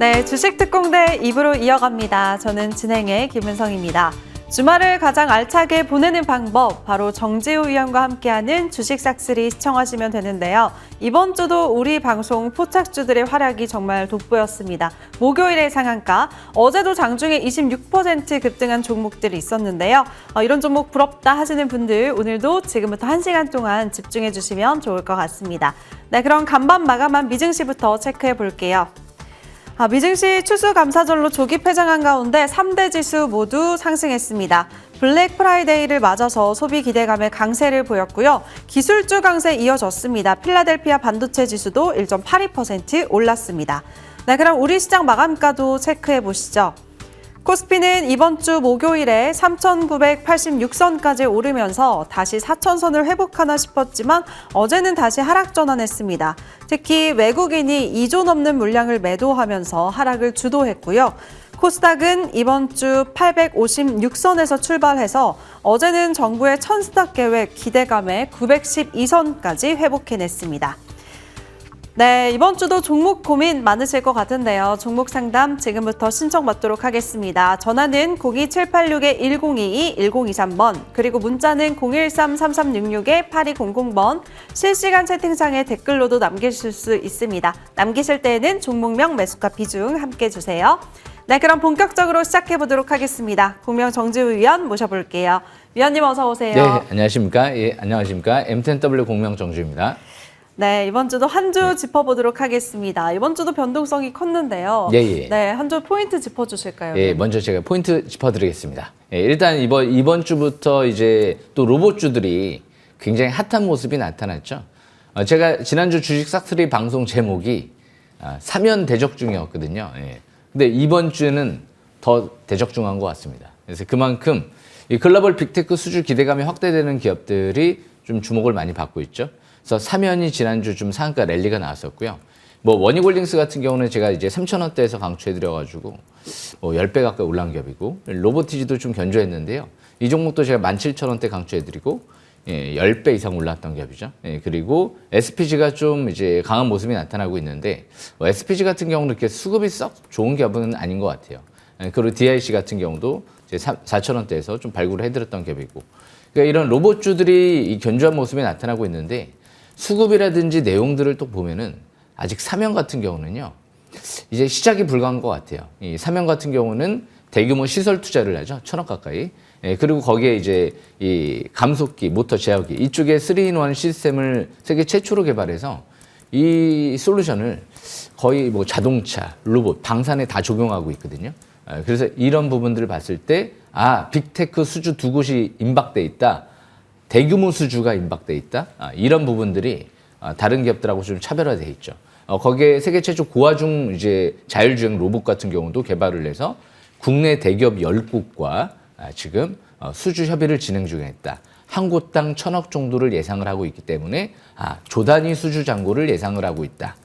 네, 주식특공대 2부로 이어갑니다. 저는 진행의 김은성입니다. 주말을 가장 알차게 보내는 방법, 바로 정지우 위원과 함께하는 주식 싹쓸이 시청하시면 되는데요. 이번 주도 우리 방송 포착주들의 활약이 정말 돋보였습니다. 목요일의 상한가, 어제도 장중에 26% 급등한 종목들이 있었는데요. 이런 종목 부럽다 하시는 분들 오늘도 지금부터 1시간 동안 집중해 주시면 좋을 것 같습니다. 네, 그럼 간밤 마감한 미증시부터 체크해 볼게요. 미증시 추수감사절로 조기 폐장한 가운데 3대 지수 모두 상승했습니다. 블랙 프라이데이를 맞아서 소비 기대감의 강세를 보였고요. 기술주 강세 이어졌습니다. 필라델피아 반도체 지수도 1.82% 올랐습니다. 네, 그럼 우리 시장 마감가도 체크해 보시죠. 코스피는 이번 주 목요일에 3,986선까지 오르면서 다시 4,000선을 회복하나 싶었지만 어제는 다시 하락 전환했습니다. 특히 외국인이 2조 넘는 물량을 매도하면서 하락을 주도했고요. 코스닥은 이번 주 856선에서 출발해서 어제는 정부의 1000스탁 계획 기대감에 912선까지 회복해냈습니다. 네, 이번 주도 종목 고민 많으실 것 같은데요. 종목 상담 지금부터 신청받도록 하겠습니다. 전화는 02786-1022, 1023번, 그리고 문자는 013-3366-8200번, 실시간 채팅창에 댓글로도 남기실 수 있습니다. 남기실 때에는 종목명, 매수가 비중 함께 주세요. 네, 그럼 본격적으로 시작해보도록 하겠습니다. 공명 정지우 위원 모셔볼게요. 위원님 어서 오세요. 네, 안녕하십니까. 예, 안녕하십니까. M10W 공명 정주입니다. 네, 이번 주도 한 주 짚어보도록 하겠습니다. 이번 주도 변동성이 컸는데요. 예. 네, 한 주 포인트 짚어주실까요? 예, 먼저 제가 포인트 짚어드리겠습니다. 예, 일단 이번 주부터 이제 또 로봇주들이 굉장히 핫한 모습이 나타났죠. 제가 지난주 주식 싹쓸이 방송 제목이 사면 대적 중이었거든요. 예. 근데 이번 주에는 더 대적 중한 것 같습니다. 그래서 그만큼 이 글로벌 빅테크 수주 기대감이 확대되는 기업들이 좀 주목을 많이 받고 있죠. 그래서 사면이 지난주 좀 상한가 랠리가 나왔었고요. 뭐 원익홀딩스 같은 경우는 제가 이제 3,000원대에서 강추해드려가지고 뭐 10배 가까이 올라온 기업이고, 로보티지도 좀 견조했는데요. 이 종목도 제가 17,000원대 강추해드리고, 예, 10배 이상 올랐던 기업이죠. 예, 그리고 SPG가 좀 이제 강한 모습이 나타나고 있는데, SPG 같은 경우는 이렇게 수급이 썩 좋은 기업은 아닌 것 같아요. 예, 그리고 DIC 같은 경우도 이제 4,000원대에서 좀 발굴을 해드렸던 기업이고, 그러니까 이런 로봇주들이 이 견조한 모습이 나타나고 있는데, 수급이라든지 내용들을 또 보면은 아직 사면 같은 경우는요, 이제 시작이 불가한 것 같아요. 이 사면 같은 경우는 대규모 시설 투자를 하죠. 1,000억 가까이. 예, 그리고 거기에 이제 이 감속기, 모터 제어기, 이쪽에 3-in-1 시스템을 세계 최초로 개발해서 이 솔루션을 거의 뭐 자동차, 로봇, 방산에 다 적용하고 있거든요. 그래서 이런 부분들을 봤을 때, 빅테크 수주 두 곳이 임박돼 있다. 대규모 수주가 임박돼 있다. 이런 부분들이 다른 기업들하고 좀 차별화돼 있죠. 거기에 세계 최초 고화중 이제 자율주행 로봇 같은 경우도 개발을 해서 국내 대기업 10곳과 지금 수주 협의를 진행 중에 있다. 한 곳당 1,000억 정도를 예상을 하고 있기 때문에 조단위 수주 잔고를 예상을 하고 있다.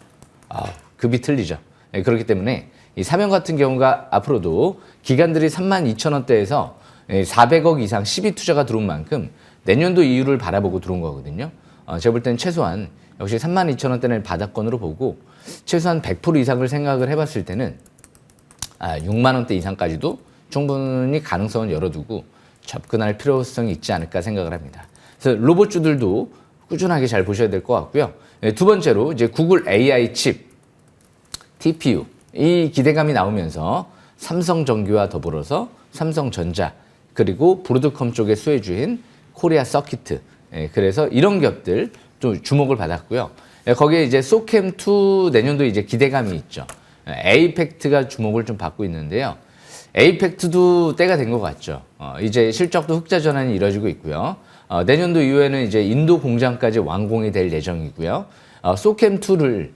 급이 틀리죠. 그렇기 때문에 이 사면 같은 경우가 앞으로도 기관들이 32,000원대에서 400억 이상 시비 투자가 들어온 만큼 내년도 이후를 바라보고 들어온 거거든요. 제가 볼 때는 최소한 역시 32,000원대는 바닥권으로 보고 최소한 100% 이상을 생각을 해봤을 때는 6만 원대 이상까지도 충분히 가능성을 열어두고 접근할 필요성이 있지 않을까 생각을 합니다. 그래서 로봇주들도 꾸준하게 잘 보셔야 될 것 같고요. 두 번째로 이제 구글 AI 칩, TPU 이 기대감이 나오면서 삼성전기와 더불어서 삼성전자 그리고 브로드컴 쪽의 수혜주인 코리아 서키트, 그래서 이런 기업들 좀 주목을 받았고요. 거기에 이제 소캠2 내년도 이제 기대감이 있죠. 에이펙트가 주목을 좀 받고 있는데요. 에이펙트도 때가 된 것 같죠. 이제 실적도 흑자 전환이 이루어지고 있고요. 내년도 이후에는 이제 인도 공장까지 완공이 될 예정이고요. 소캠2를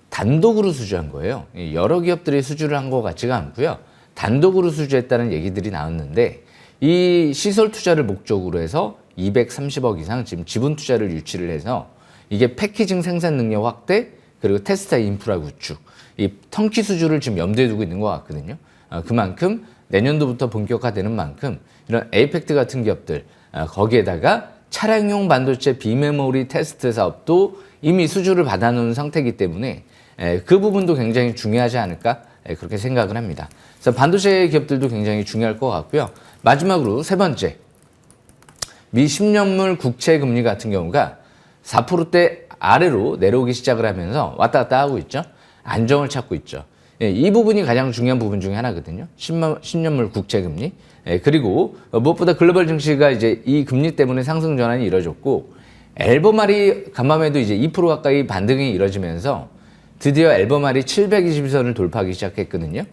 단독으로 수주한 거예요. 여러 기업들이 수주를 한 것 같지가 않고요. 단독으로 수주했다는 얘기들이 나왔는데, 이 시설 투자를 목적으로 해서 230억 이상 지금 지분 투자를 유치를 해서 이게 패키징 생산 능력 확대 그리고 테스타 인프라 구축, 이 턴키 수주를 지금 염두에 두고 있는 것 같거든요. 그만큼 내년도부터 본격화되는 만큼 이런 에이펙트 같은 기업들, 거기에다가 차량용 반도체 비메모리 테스트 사업도 이미 수주를 받아놓은 상태이기 때문에 그 부분도 굉장히 중요하지 않을까 그렇게 생각을 합니다. 그래서 반도체 기업들도 굉장히 중요할 것 같고요. 마지막으로 세 번째, 미 10년물 국채 금리 같은 경우가 4%대 아래로 내려오기 시작을 하면서 왔다 갔다 하고 있죠. 안정을 찾고 있죠. 이 부분이 가장 중요한 부분 중에 하나거든요. 10년물 국채 금리. 그리고 무엇보다 글로벌 증시가 이제 이 금리 때문에 상승 전환이 이뤄졌고, 앨범알이 간밤에도 이제 2% 가까이 반등이 이뤄지면서 드디어 앨범알이 720선을 돌파하기 시작했거든요.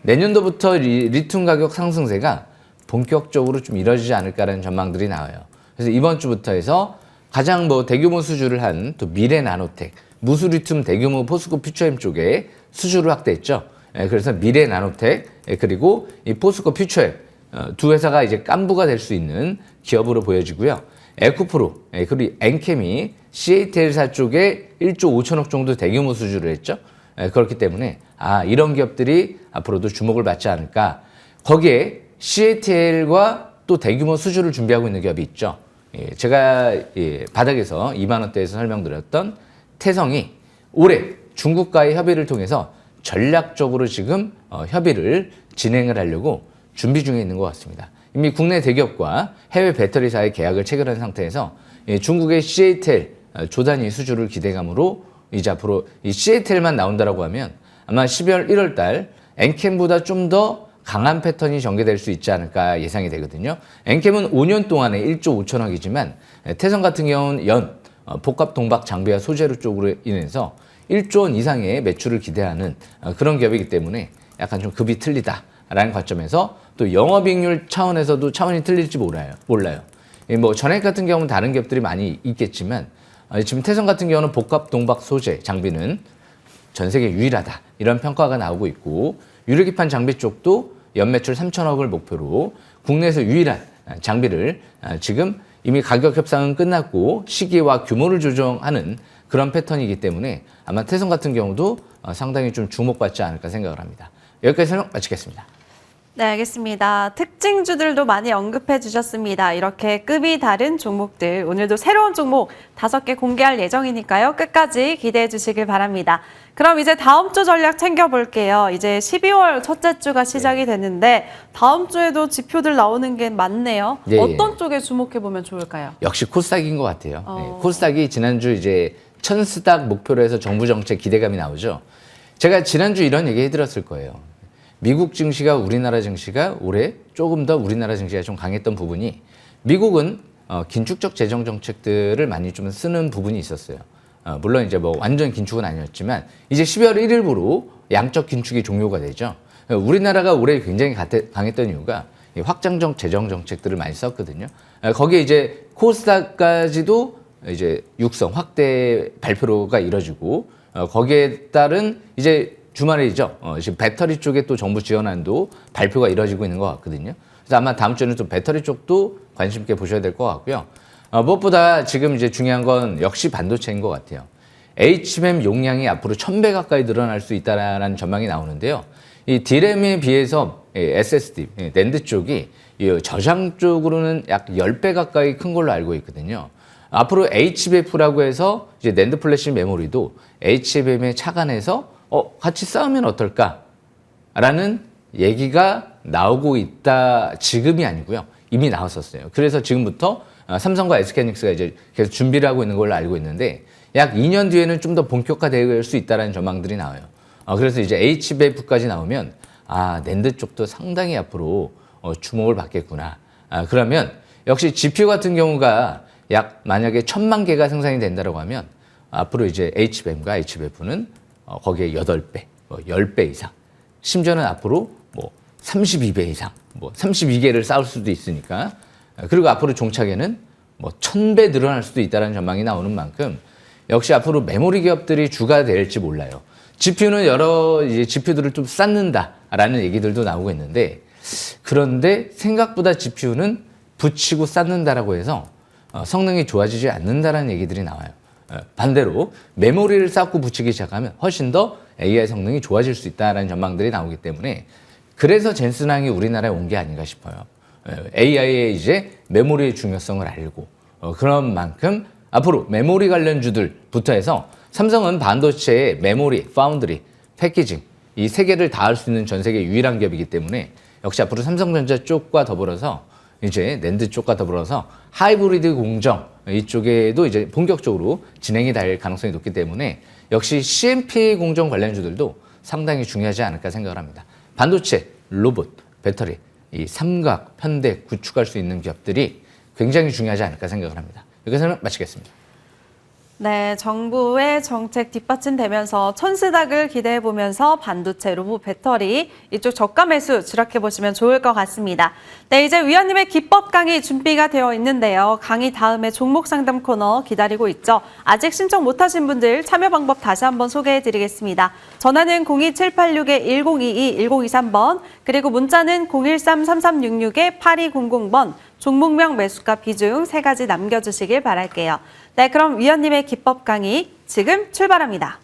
내년도부터 리튬 가격 상승세가 본격적으로 좀 이뤄지지 않을까라는 전망들이 나와요. 그래서 이번 주부터 해서 가장 대규모 수주를 한 또 미래 나노텍, 무수리튬 대규모 포스코 퓨처엠 쪽에 수주를 확대했죠. 그래서 미래 나노텍, 그리고 이 포스코 퓨처엠, 두 회사가 이제 깐부가 될 수 있는 기업으로 보여지고요. 에코프로, 그리고 엔케미, CATL사 쪽에 1조 5천억 정도 대규모 수주를 했죠. 그렇기 때문에 이런 기업들이 앞으로도 주목을 받지 않을까. 거기에 CATL과 또 대규모 수주를 준비하고 있는 기업이 있죠. 제가 바닥에서 2만 원대에서 설명드렸던 태성이 올해 중국과의 협의를 통해서 전략적으로 지금 협의를 진행을 하려고 준비 중에 있는 것 같습니다. 이미 국내 대기업과 해외 배터리사의 계약을 체결한 상태에서 중국의 CATL 조단위 수주를 기대감으로 이제 앞으로 이 CATL만 나온다라고 하면 아마 12월 1월 달 엔캠보다 좀 더 강한 패턴이 전개될 수 있지 않을까 예상이 되거든요. 엔캠은 5년 동안에 1조 5천억이지만 태성 같은 경우는 복합 동박 장비와 소재로 쪽으로 인해서 1조 원 이상의 매출을 기대하는 그런 기업이기 때문에 약간 좀 급이 틀리다라는 관점에서 또 영업이익률 차원에서도 차원이 틀릴지 몰라요. 전액 같은 경우는 다른 기업들이 많이 있겠지만 지금 태성 같은 경우는 복합 동박 소재 장비는 전 세계 유일하다 이런 평가가 나오고 있고, 유리기판 장비 쪽도 연매출 3천억을 목표로 국내에서 유일한 장비를 지금 이미 가격 협상은 끝났고 시기와 규모를 조정하는 그런 패턴이기 때문에 아마 태성 같은 경우도 상당히 좀 주목받지 않을까 생각을 합니다. 여기까지 설명 마치겠습니다. 네, 알겠습니다. 특징주들도 많이 언급해 주셨습니다. 이렇게 급이 다른 종목들, 오늘도 새로운 종목 5개 공개할 예정이니까요. 끝까지 기대해 주시길 바랍니다. 그럼 이제 다음 주 전략 챙겨볼게요. 이제 12월 첫째 주가 시작이 됐는데 다음 주에도 지표들 나오는 게 많네요. 예, 어떤 쪽에 주목해 보면 좋을까요? 역시 코스닥인 것 같아요. 코스닥이 지난주 이제 1000스닥 목표로 해서 정부 정책 기대감이 나오죠. 제가 지난주 이런 얘기 해드렸을 거예요. 미국 증시가 우리나라 증시가 올해 조금 더 우리나라 증시가 좀 강했던 부분이, 미국은 긴축적 재정 정책들을 많이 좀 쓰는 부분이 있었어요. 물론 이제 완전 긴축은 아니었지만 이제 12월 1일부로 양적 긴축이 종료가 되죠. 우리나라가 올해 굉장히 강했던 이유가 확장적 재정 정책들을 많이 썼거든요. 거기에 이제 코스닥까지도 이제 육성 확대 발표가 이뤄지고, 거기에 따른 이제 주말이죠. 지금 배터리 쪽에 또 정부 지원안도 발표가 이뤄지고 있는 것 같거든요. 그래서 아마 다음 주에는 좀 배터리 쪽도 관심 있게 보셔야 될 것 같고요. 무엇보다 지금 이제 중요한 건 역시 반도체인 것 같아요. HBM 용량이 앞으로 1000배 가까이 늘어날 수 있다라는 전망이 나오는데요. 이 D램에 비해서 SSD, 낸드 쪽이 저장 쪽으로는 약 10배 가까이 큰 걸로 알고 있거든요. 앞으로 HBF라고 해서 이제 낸드 플래시 메모리도 HBM에 착안해서 같이 싸우면 어떨까라는 얘기가 나오고 있다. 지금이 아니고요. 이미 나왔었어요. 그래서 지금부터 삼성과 SK하이닉스가 이제 계속 준비를 하고 있는 걸로 알고 있는데, 약 2년 뒤에는 좀 더 본격화될 수 있다는 전망들이 나와요. 그래서 이제 HBF까지 나오면 낸드 쪽도 상당히 앞으로 주목을 받겠구나. 그러면 역시 GPU 같은 경우가 약 만약에 1000만 개가 생산이 된다고 하면 앞으로 이제 HBM과 HBF는 거기에 8배, 10배 이상, 심지어는 앞으로 32배 이상, 32개를 쌓을 수도 있으니까, 그리고 앞으로 종착에는 1000배 늘어날 수도 있다는 전망이 나오는 만큼 역시 앞으로 메모리 기업들이 주가 될지 몰라요. GPU는 여러 이제 GPU들을 좀 쌓는다라는 얘기들도 나오고 있는데, 그런데 생각보다 GPU는 붙이고 쌓는다라고 해서 성능이 좋아지지 않는다라는 얘기들이 나와요. 반대로 메모리를 쌓고 붙이기 시작하면 훨씬 더 AI 성능이 좋아질 수 있다는 전망들이 나오기 때문에, 그래서 젠슨항이 우리나라에 온 게 아닌가 싶어요. AI의 이제 메모리의 중요성을 알고, 그런 만큼 앞으로 메모리 관련주들부터 해서 삼성은 반도체의 메모리, 파운드리, 패키징, 이 세 개를 다 할 수 있는 전 세계 유일한 기업이기 때문에 역시 앞으로 삼성전자 쪽과 더불어서 이제 낸드 쪽과 더불어서 하이브리드 공정 이쪽에도 이제 본격적으로 진행이 될 가능성이 높기 때문에 역시 CMP 공정 관련주들도 상당히 중요하지 않을까 생각을 합니다. 반도체, 로봇, 배터리, 이 삼각, 편대 구축할 수 있는 기업들이 굉장히 중요하지 않을까 생각을 합니다. 여기서는 마치겠습니다. 네, 정부의 정책 뒷받침되면서 천스닥을 기대해보면서 반도체, 로봇, 배터리 이쪽 저가 매수 주력해보시면 좋을 것 같습니다. 네, 이제 위원님의 기법 강의 준비가 되어 있는데요. 강의 다음에 종목 상담 코너 기다리고 있죠. 아직 신청 못하신 분들 참여 방법 다시 한번 소개해드리겠습니다. 전화는 02786-1022, 1023번, 그리고 문자는 013-3366-8200번, 종목명, 매수가, 비중 세 가지 남겨주시길 바랄게요. 네, 그럼 위원님의 기법 강의 지금 출발합니다.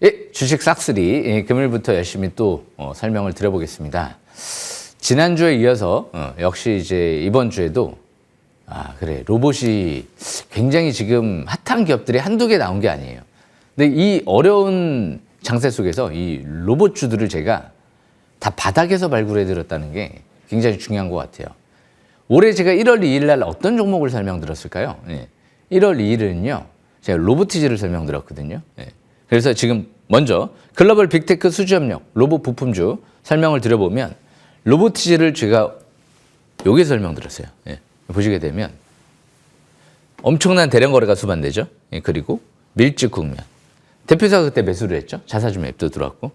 예, 주식 싹쓸이 금요일부터 열심히 또 설명을 드려보겠습니다. 지난주에 이어서 역시 이제 이번 주에도 그래 로봇이 굉장히 지금 핫한 기업들이 한두 개 나온 게 아니에요. 근데 이 어려운 장세 속에서 이 로봇주들을 제가 다 바닥에서 발굴해드렸다는 게 굉장히 중요한 것 같아요. 올해 제가 1월 2일 날 어떤 종목을 설명드렸을까요? 1월 2일은요, 제가 로보티지를 설명드렸거든요. 그래서 지금 먼저 글로벌 빅테크 수주협력 로봇 부품주 설명을 드려보면 로보티지를 제가 여기서 설명드렸어요. 보시게 되면 엄청난 대량 거래가 수반되죠. 그리고 밀집 국면. 대표사가 그때 매수를 했죠. 자사주 맵도 들어왔고.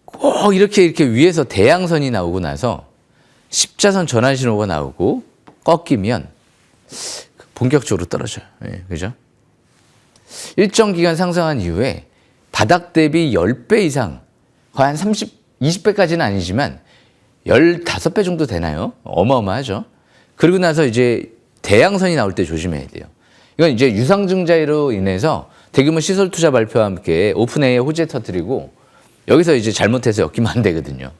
꼭 이렇게 위에서 대양선이 나오고 나서 십자선 전환 신호가 나오고 꺾이면 본격적으로 떨어져요. 그죠? 일정 기간 상승한 이후에 바닥 대비 10배 이상, 거의 한 20배까지는 아니지만 15배 정도 되나요? 어마어마하죠. 그리고 나서 이제 대양선이 나올 때 조심해야 돼요. 이건 이제 유상증자로 인해서 대규모 시설 투자 발표와 함께 오픈AI에 호재 터뜨리고 여기서 이제 잘못해서 엮이면 안 되거든요.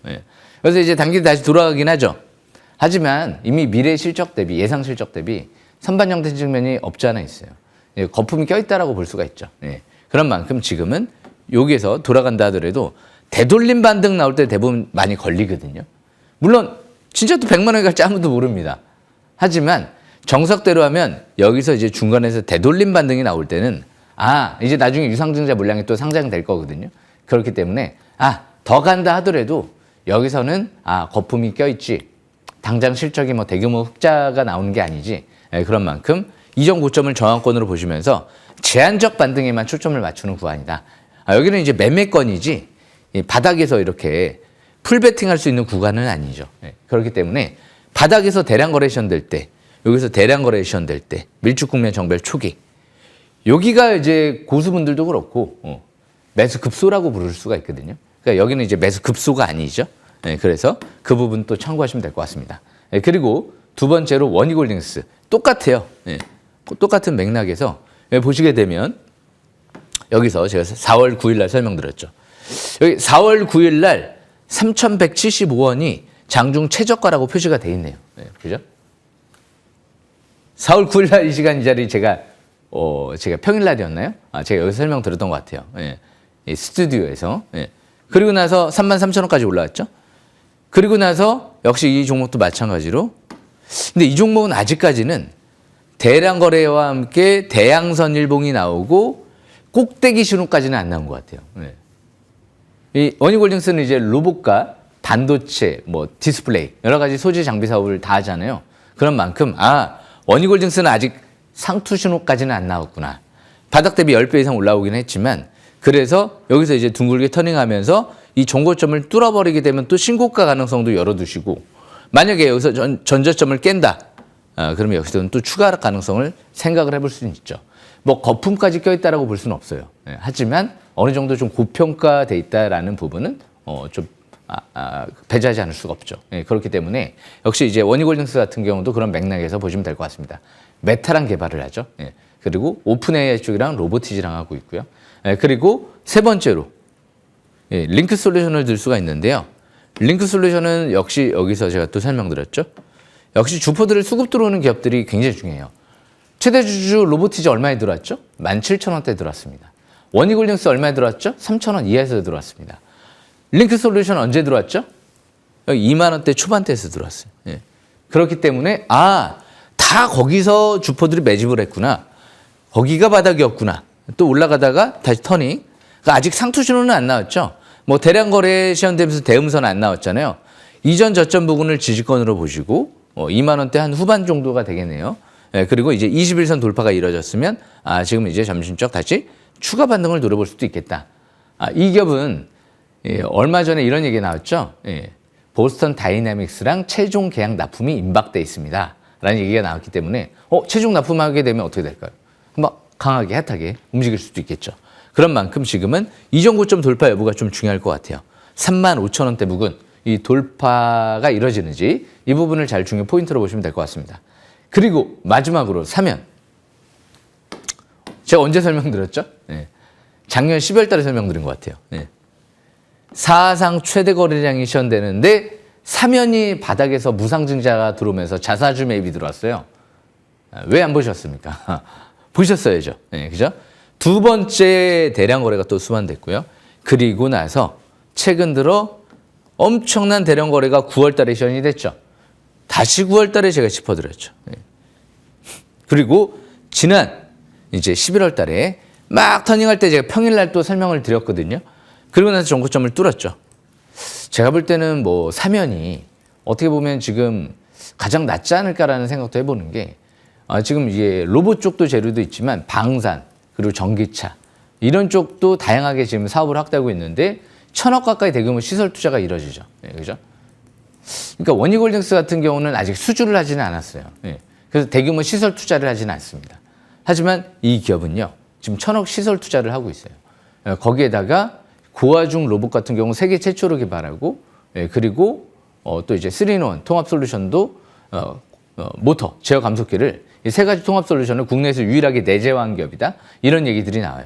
그래서 이제 단기 다시 돌아가긴 하죠. 하지만 이미 미래 실적 대비, 예상 실적 대비 선반 형태 측면이 없지 않아 있어요. 거품이 껴있다라고 볼 수가 있죠. 그런 만큼 지금은 여기에서 돌아간다 하더라도 되돌림 반등 나올 때 대부분 많이 걸리거든요. 물론 진짜 또 100만 원이 갈지 아무도 모릅니다. 하지만 정석대로 하면 여기서 이제 중간에서 되돌림 반등이 나올 때는 이제 나중에 유상증자 물량이 또 상장될 거거든요. 그렇기 때문에 더 간다 하더라도 여기서는 거품이 껴있지 당장 실적이 뭐 대규모 흑자가 나오는 게 아니지. 그런 만큼 이전 고점을 저항권으로 보시면서 제한적 반등에만 초점을 맞추는 구간이다. 여기는 이제 매매권이지 바닥에서 이렇게 풀베팅 할 수 있는 구간은 아니죠. 그렇기 때문에 바닥에서 대량 거래 시전될 때, 여기서 대량 거래 시전될 때, 밀집 국면 정별 초기, 여기가 이제 고수분들도 그렇고 매수 급소라고 부를 수가 있거든요. 그러니까 여기는 이제 매수 급소가 아니죠. 그래서 그 부분 또 참고하시면 될 것 같습니다. 그리고 두 번째로 원희골딩스 똑같아요. 똑같은 맥락에서 보시게 되면 여기서 제가 4월 9일 날 설명드렸죠. 여기 4월 9일 날 3,175원이 장중 최저가라고 표시가 돼 있네요. 그죠? 4월 9일 날 이 시간 이 자리 제가 평일 날이었나요? 제가 여기서 설명드렸던 것 같아요. 이 스튜디오에서. 그리고 나서 33,000원까지 올라왔죠. 그리고 나서 역시 이 종목도 마찬가지로. 근데 이 종목은 아직까지는 대량 거래와 함께 대양선 일봉이 나오고 꼭대기 신호까지는 안 나온 것 같아요. 이 원희골딩스는 이제 로봇과 반도체, 디스플레이 여러 가지 소재 장비 사업을 다 하잖아요. 그런 만큼 원희골딩스는 아직 상투 신호까지는 안 나왔구나. 바닥 대비 10배 이상 올라오긴 했지만 그래서 여기서 이제 둥글게 터닝하면서 이 종고점을 뚫어버리게 되면 또 신고가 가능성도 열어두시고 만약에 여기서 전저점을 깬다. 그러면 여기서는 또 추가 하락 가능성을 생각을 해볼 수는 있죠. 뭐 거품까지 껴있다라고 볼 수는 없어요. 하지만 어느 정도 좀 고평가돼 있다라는 부분은 좀 배제하지 않을 수가 없죠. 그렇기 때문에 역시 이제 원희골딩스 같은 경우도 그런 맥락에서 보시면 될 것 같습니다. 메타랑 개발을 하죠. 그리고 오픈 AI 쪽이랑 로보티지랑 하고 있고요. 그리고 세 번째로 링크 솔루션을 들 수가 있는데요. 링크 솔루션은 역시 여기서 제가 또 설명드렸죠. 역시 주포들을 수급 들어오는 기업들이 굉장히 중요해요. 최대 주주 로보티지 얼마에 들어왔죠? 17,000원대 들어왔습니다. 원희골딩스 얼마에 들어왔죠? 3,000원 이하에서 들어왔습니다. 링크 솔루션 언제 들어왔죠? 2만 원대 초반대에서 들어왔어요. 그렇기 때문에 다 거기서 주포들이 매집을 했구나. 거기가 바닥이었구나. 또 올라가다가 다시 터닝. 그러니까 아직 상투 신호는 안 나왔죠. 뭐 대량 거래 시연되면서 대음선 안 나왔잖아요. 이전 저점 부분을 지지권으로 보시고 2만 원대 한 후반 정도가 되겠네요. 그리고 이제 21선 돌파가 이루어졌으면 지금 이제 점심적 다시 추가 반등을 노려볼 수도 있겠다. 이 기업은 얼마 전에 이런 얘기 나왔죠. 보스턴 다이내믹스랑 최종 계약 납품이 임박돼 있습니다. 라는 얘기가 나왔기 때문에 최종 납품하게 되면 어떻게 될까요? 막 강하게 핫하게 움직일 수도 있겠죠. 그런 만큼 지금은 이전 고점 돌파 여부가 좀 중요할 것 같아요. 35,000원대 부근 이 돌파가 이루어지는지 이 부분을 잘 중요 포인트로 보시면 될 것 같습니다. 그리고 마지막으로 사면. 제가 언제 설명드렸죠? 작년 12월 달에 설명드린 것 같아요. 사상 최대 거래량이 시현되는데 사면이 바닥에서 무상증자가 들어오면서 자사주 매입이 들어왔어요. 왜 안 보셨습니까? 보셨어야죠. 그죠? 두 번째 대량 거래가 또 수반됐고요. 그리고 나서 최근 들어 엄청난 대량 거래가 9월 달에 시현이 됐죠. 다시 9월 달에 제가 짚어드렸죠. 그리고 지난 이제 11월 달에 막 터닝할 때 제가 평일날 또 설명을 드렸거든요. 그리고 나서 정고점을 뚫었죠. 제가 볼 때는 뭐 사면이 어떻게 보면 지금 가장 낫지 않을까라는 생각도 해보는 게 지금 이제 로봇 쪽도 재료도 있지만 방산 그리고 전기차 이런 쪽도 다양하게 지금 사업을 확대하고 있는데 1,000억 가까이 대규모 시설 투자가 이루어지죠. 그죠? 그러니까 원희골딩스 같은 경우는 아직 수주를 하지는 않았어요. 그래서 대규모 시설 투자를 하지는 않습니다. 하지만 이 기업은요, 지금 1,000억 시설 투자를 하고 있어요. 거기에다가 고화중 로봇 같은 경우 세계 최초로 개발하고, 그리고 또 이제 3-in-1 통합 솔루션도 모터, 제어 감속기를 이 세 가지 통합 솔루션을 국내에서 유일하게 내재화한 기업이다. 이런 얘기들이 나와요.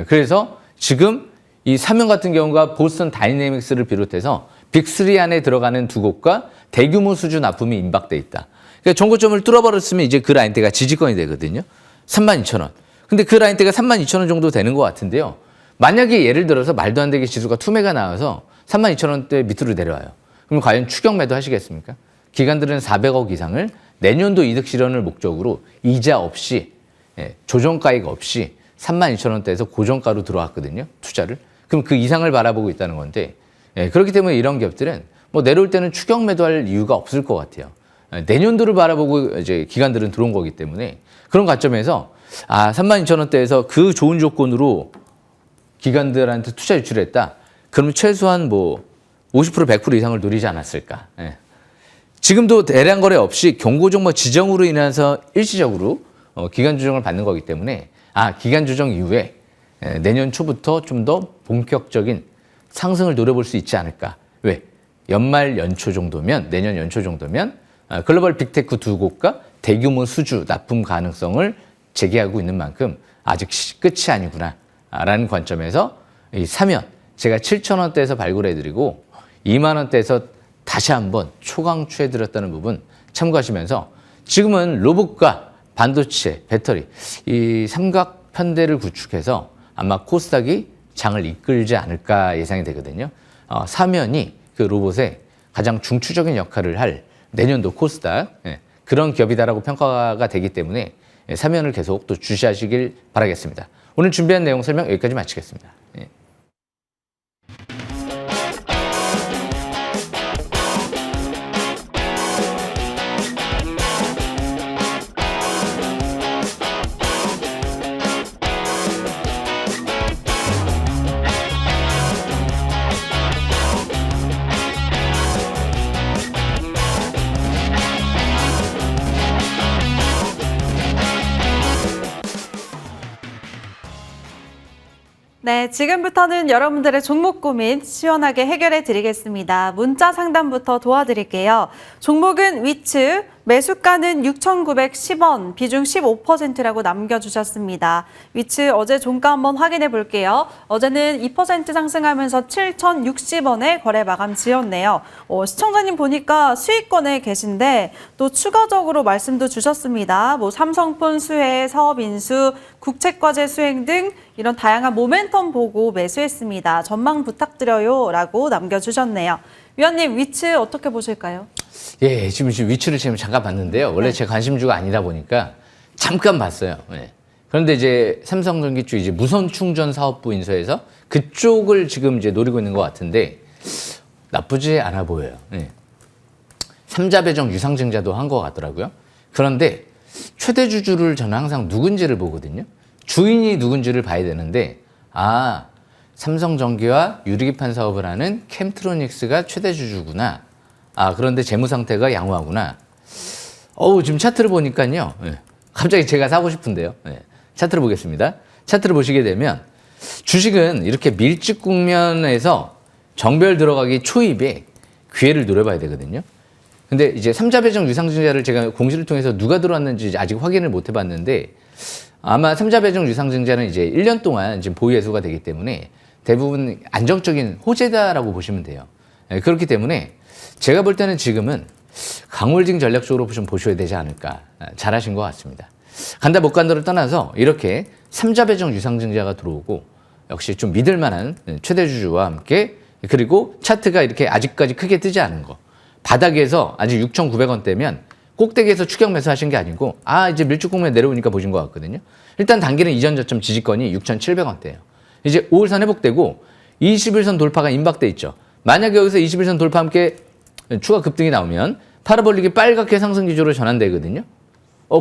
그래서 지금 이 사면 같은 경우가 보스턴 다이내믹스를 비롯해서 빅3 안에 들어가는 두 곳과 대규모 수주 납품이 임박돼 있다. 그러니까 정고점을 뚫어버렸으면 이제 그 라인대가 지지권이 되거든요. 32,000원. 근데 그 라인대가 32,000원 정도 되는 것 같은데요. 만약에 예를 들어서 말도 안 되게 지수가 투매가 나와서 32,000원대 밑으로 내려와요. 그럼 과연 추격 매도 하시겠습니까? 기관들은 400억 이상을 내년도 이득 실현을 목적으로 이자 없이 조정가액 없이 32,000원대에서 고정가로 들어왔거든요. 투자를. 그럼 그 이상을 바라보고 있다는 건데 그렇기 때문에 이런 기업들은 뭐 내려올 때는 추격 매도할 이유가 없을 것 같아요. 내년도를 바라보고 이제 기관들은 들어온 거기 때문에 그런 관점에서 32,000원대에서 그 좋은 조건으로 기관들한테 투자 유출했다. 그러면 최소한 뭐 50% 100% 이상을 누리지 않았을까. 지금도 대량 거래 없이 경고 종목 지정으로 인해서 일시적으로 기간 조정을 받는 거기 때문에 기간 조정 이후에 내년 초부터 좀 더 본격적인 상승을 노려볼 수 있지 않을까. 왜? 연말 연초 정도면 내년 연초 정도면 글로벌 빅테크 두 곳과 대규모 수주 납품 가능성을 제기하고 있는 만큼 아직 끝이 아니구나 라는 관점에서 이 사면 제가 7,000원대에서 발굴해드리고 2만 원대에서 다시 한번 초강추해드렸다는 부분 참고하시면서 지금은 로봇과 반도체, 배터리 이 삼각 편대를 구축해서 아마 코스닥이 장을 이끌지 않을까 예상이 되거든요. 사면이 그 로봇의 가장 중추적인 역할을 할 내년도 코스닥 그런 기업이다라고 평가가 되기 때문에 사면을 계속 또 주시하시길 바라겠습니다. 오늘 준비한 내용 설명 여기까지 마치겠습니다. 네, 지금부터는 여러분들의 종목 고민 시원하게 해결해 드리겠습니다. 문자 상담부터 도와드릴게요. 종목은 위츠, 매수가는 6,910원, 비중 15%라고 남겨주셨습니다. 위츠 어제 종가 한번 확인해 볼게요. 어제는 2% 상승하면서 7,060원에 거래 마감 지었네요. 시청자님 보니까 수익권에 계신데 또 추가적으로 말씀도 주셨습니다. 뭐 삼성폰 수혜, 사업인수, 국책과제 수행 등 이런 다양한 모멘텀 보고 매수했습니다. 전망 부탁드려요 라고 남겨주셨네요. 위원님, 위츠 어떻게 보실까요? 예, 지금 위치를 지금 잠깐 봤는데요. 원래 제 관심주가 아니다 보니까 잠깐 봤어요. 예. 그런데 이제 삼성전기주 이제 무선 충전 사업부 인수해서 그쪽을 지금 이제 노리고 있는 것 같은데 나쁘지 않아 보여요. 예. 삼자 배정 유상증자도 한 것 같더라고요. 그런데 최대 주주를 저는 항상 누군지를 보거든요. 주인이 누군지를 봐야 되는데 삼성전기와 유리기판 사업을 하는 캠트로닉스가 최대 주주구나. 그런데 재무 상태가 양호하구나. 지금 차트를 보니까요. 예, 갑자기 제가 사고 싶은데요. 예, 차트를 보겠습니다. 차트를 보시게 되면 주식은 이렇게 밀집 국면에서 정별 들어가기 초입에 기회를 노려봐야 되거든요. 근데 이제 삼자 배정 유상증자를 제가 공시를 통해서 누가 들어왔는지 아직 확인을 못 해봤는데 아마 삼자 배정 유상증자는 이제 1년 동안 지금 보유 예수가 되기 때문에 대부분 안정적인 호재다라고 보시면 돼요. 예, 그렇기 때문에 제가 볼 때는 지금은 강홀딩 전략적으로 좀 보셔야 되지 않을까. 잘하신 것 같습니다. 간다 못 간다를 떠나서 이렇게 삼자 배정 유상증자가 들어오고 역시 좀 믿을 만한 최대 주주와 함께 그리고 차트가 이렇게 아직까지 크게 뜨지 않은 거. 바닥에서 아직 6,900원대면 꼭대기에서 추격 매수하신 게 아니고 이제 밀집 국면에 내려오니까 보신 것 같거든요. 일단 단기는 이전 저점 지지권이 6,700원대예요. 이제 5일선 회복되고 21선 돌파가 임박돼 있죠. 만약에 여기서 21선 돌파 함께 추가 급등이 나오면 파라볼릭이 빨갛게 상승 기조로 전환되거든요.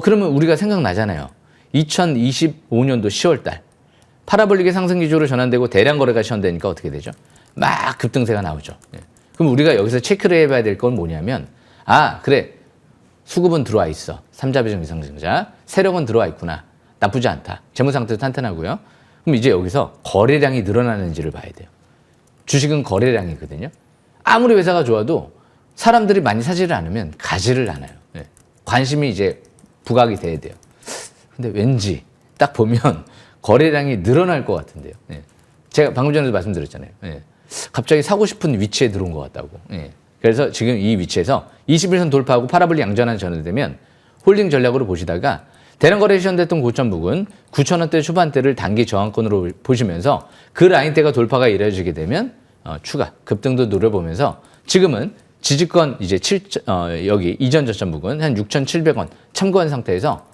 그러면 우리가 생각나잖아요. 2025년도 10월 달 파라볼릭의 상승 기조로 전환되고 대량 거래가 시작되니까 어떻게 되죠? 막 급등세가 나오죠. 예. 그럼 우리가 여기서 체크를 해봐야 될 건 뭐냐면 그래 수급은 들어와 있어. 삼자 배정 유상증자 세력은 들어와 있구나. 나쁘지 않다. 재무 상태도 탄탄하고요. 그럼 이제 여기서 거래량이 늘어나는지를 봐야 돼요. 주식은 거래량이거든요. 아무리 회사가 좋아도 사람들이 많이 사지를 않으면 가지를 않아요. 예. 관심이 이제 부각이 돼야 돼요. 근데 왠지 딱 보면 거래량이 늘어날 것 같은데요. 예. 제가 방금 전에도 말씀드렸잖아요. 예. 갑자기 사고 싶은 위치에 들어온 것 같다고. 예. 그래서 지금 이 위치에서 21선 돌파하고 파라볼릭 양전환 전환되면 홀딩 전략으로 보시다가 대량 거래 시전됐던 고점 부근 9,000원대 초반대를 단기 저항권으로 보시면서 그 라인대가 돌파가 이루어지게 되면 추가 급등도 노려보면서 지금은 지지권 이제 여기 이전 저점 부근 한 6,700원 참고한 상태에서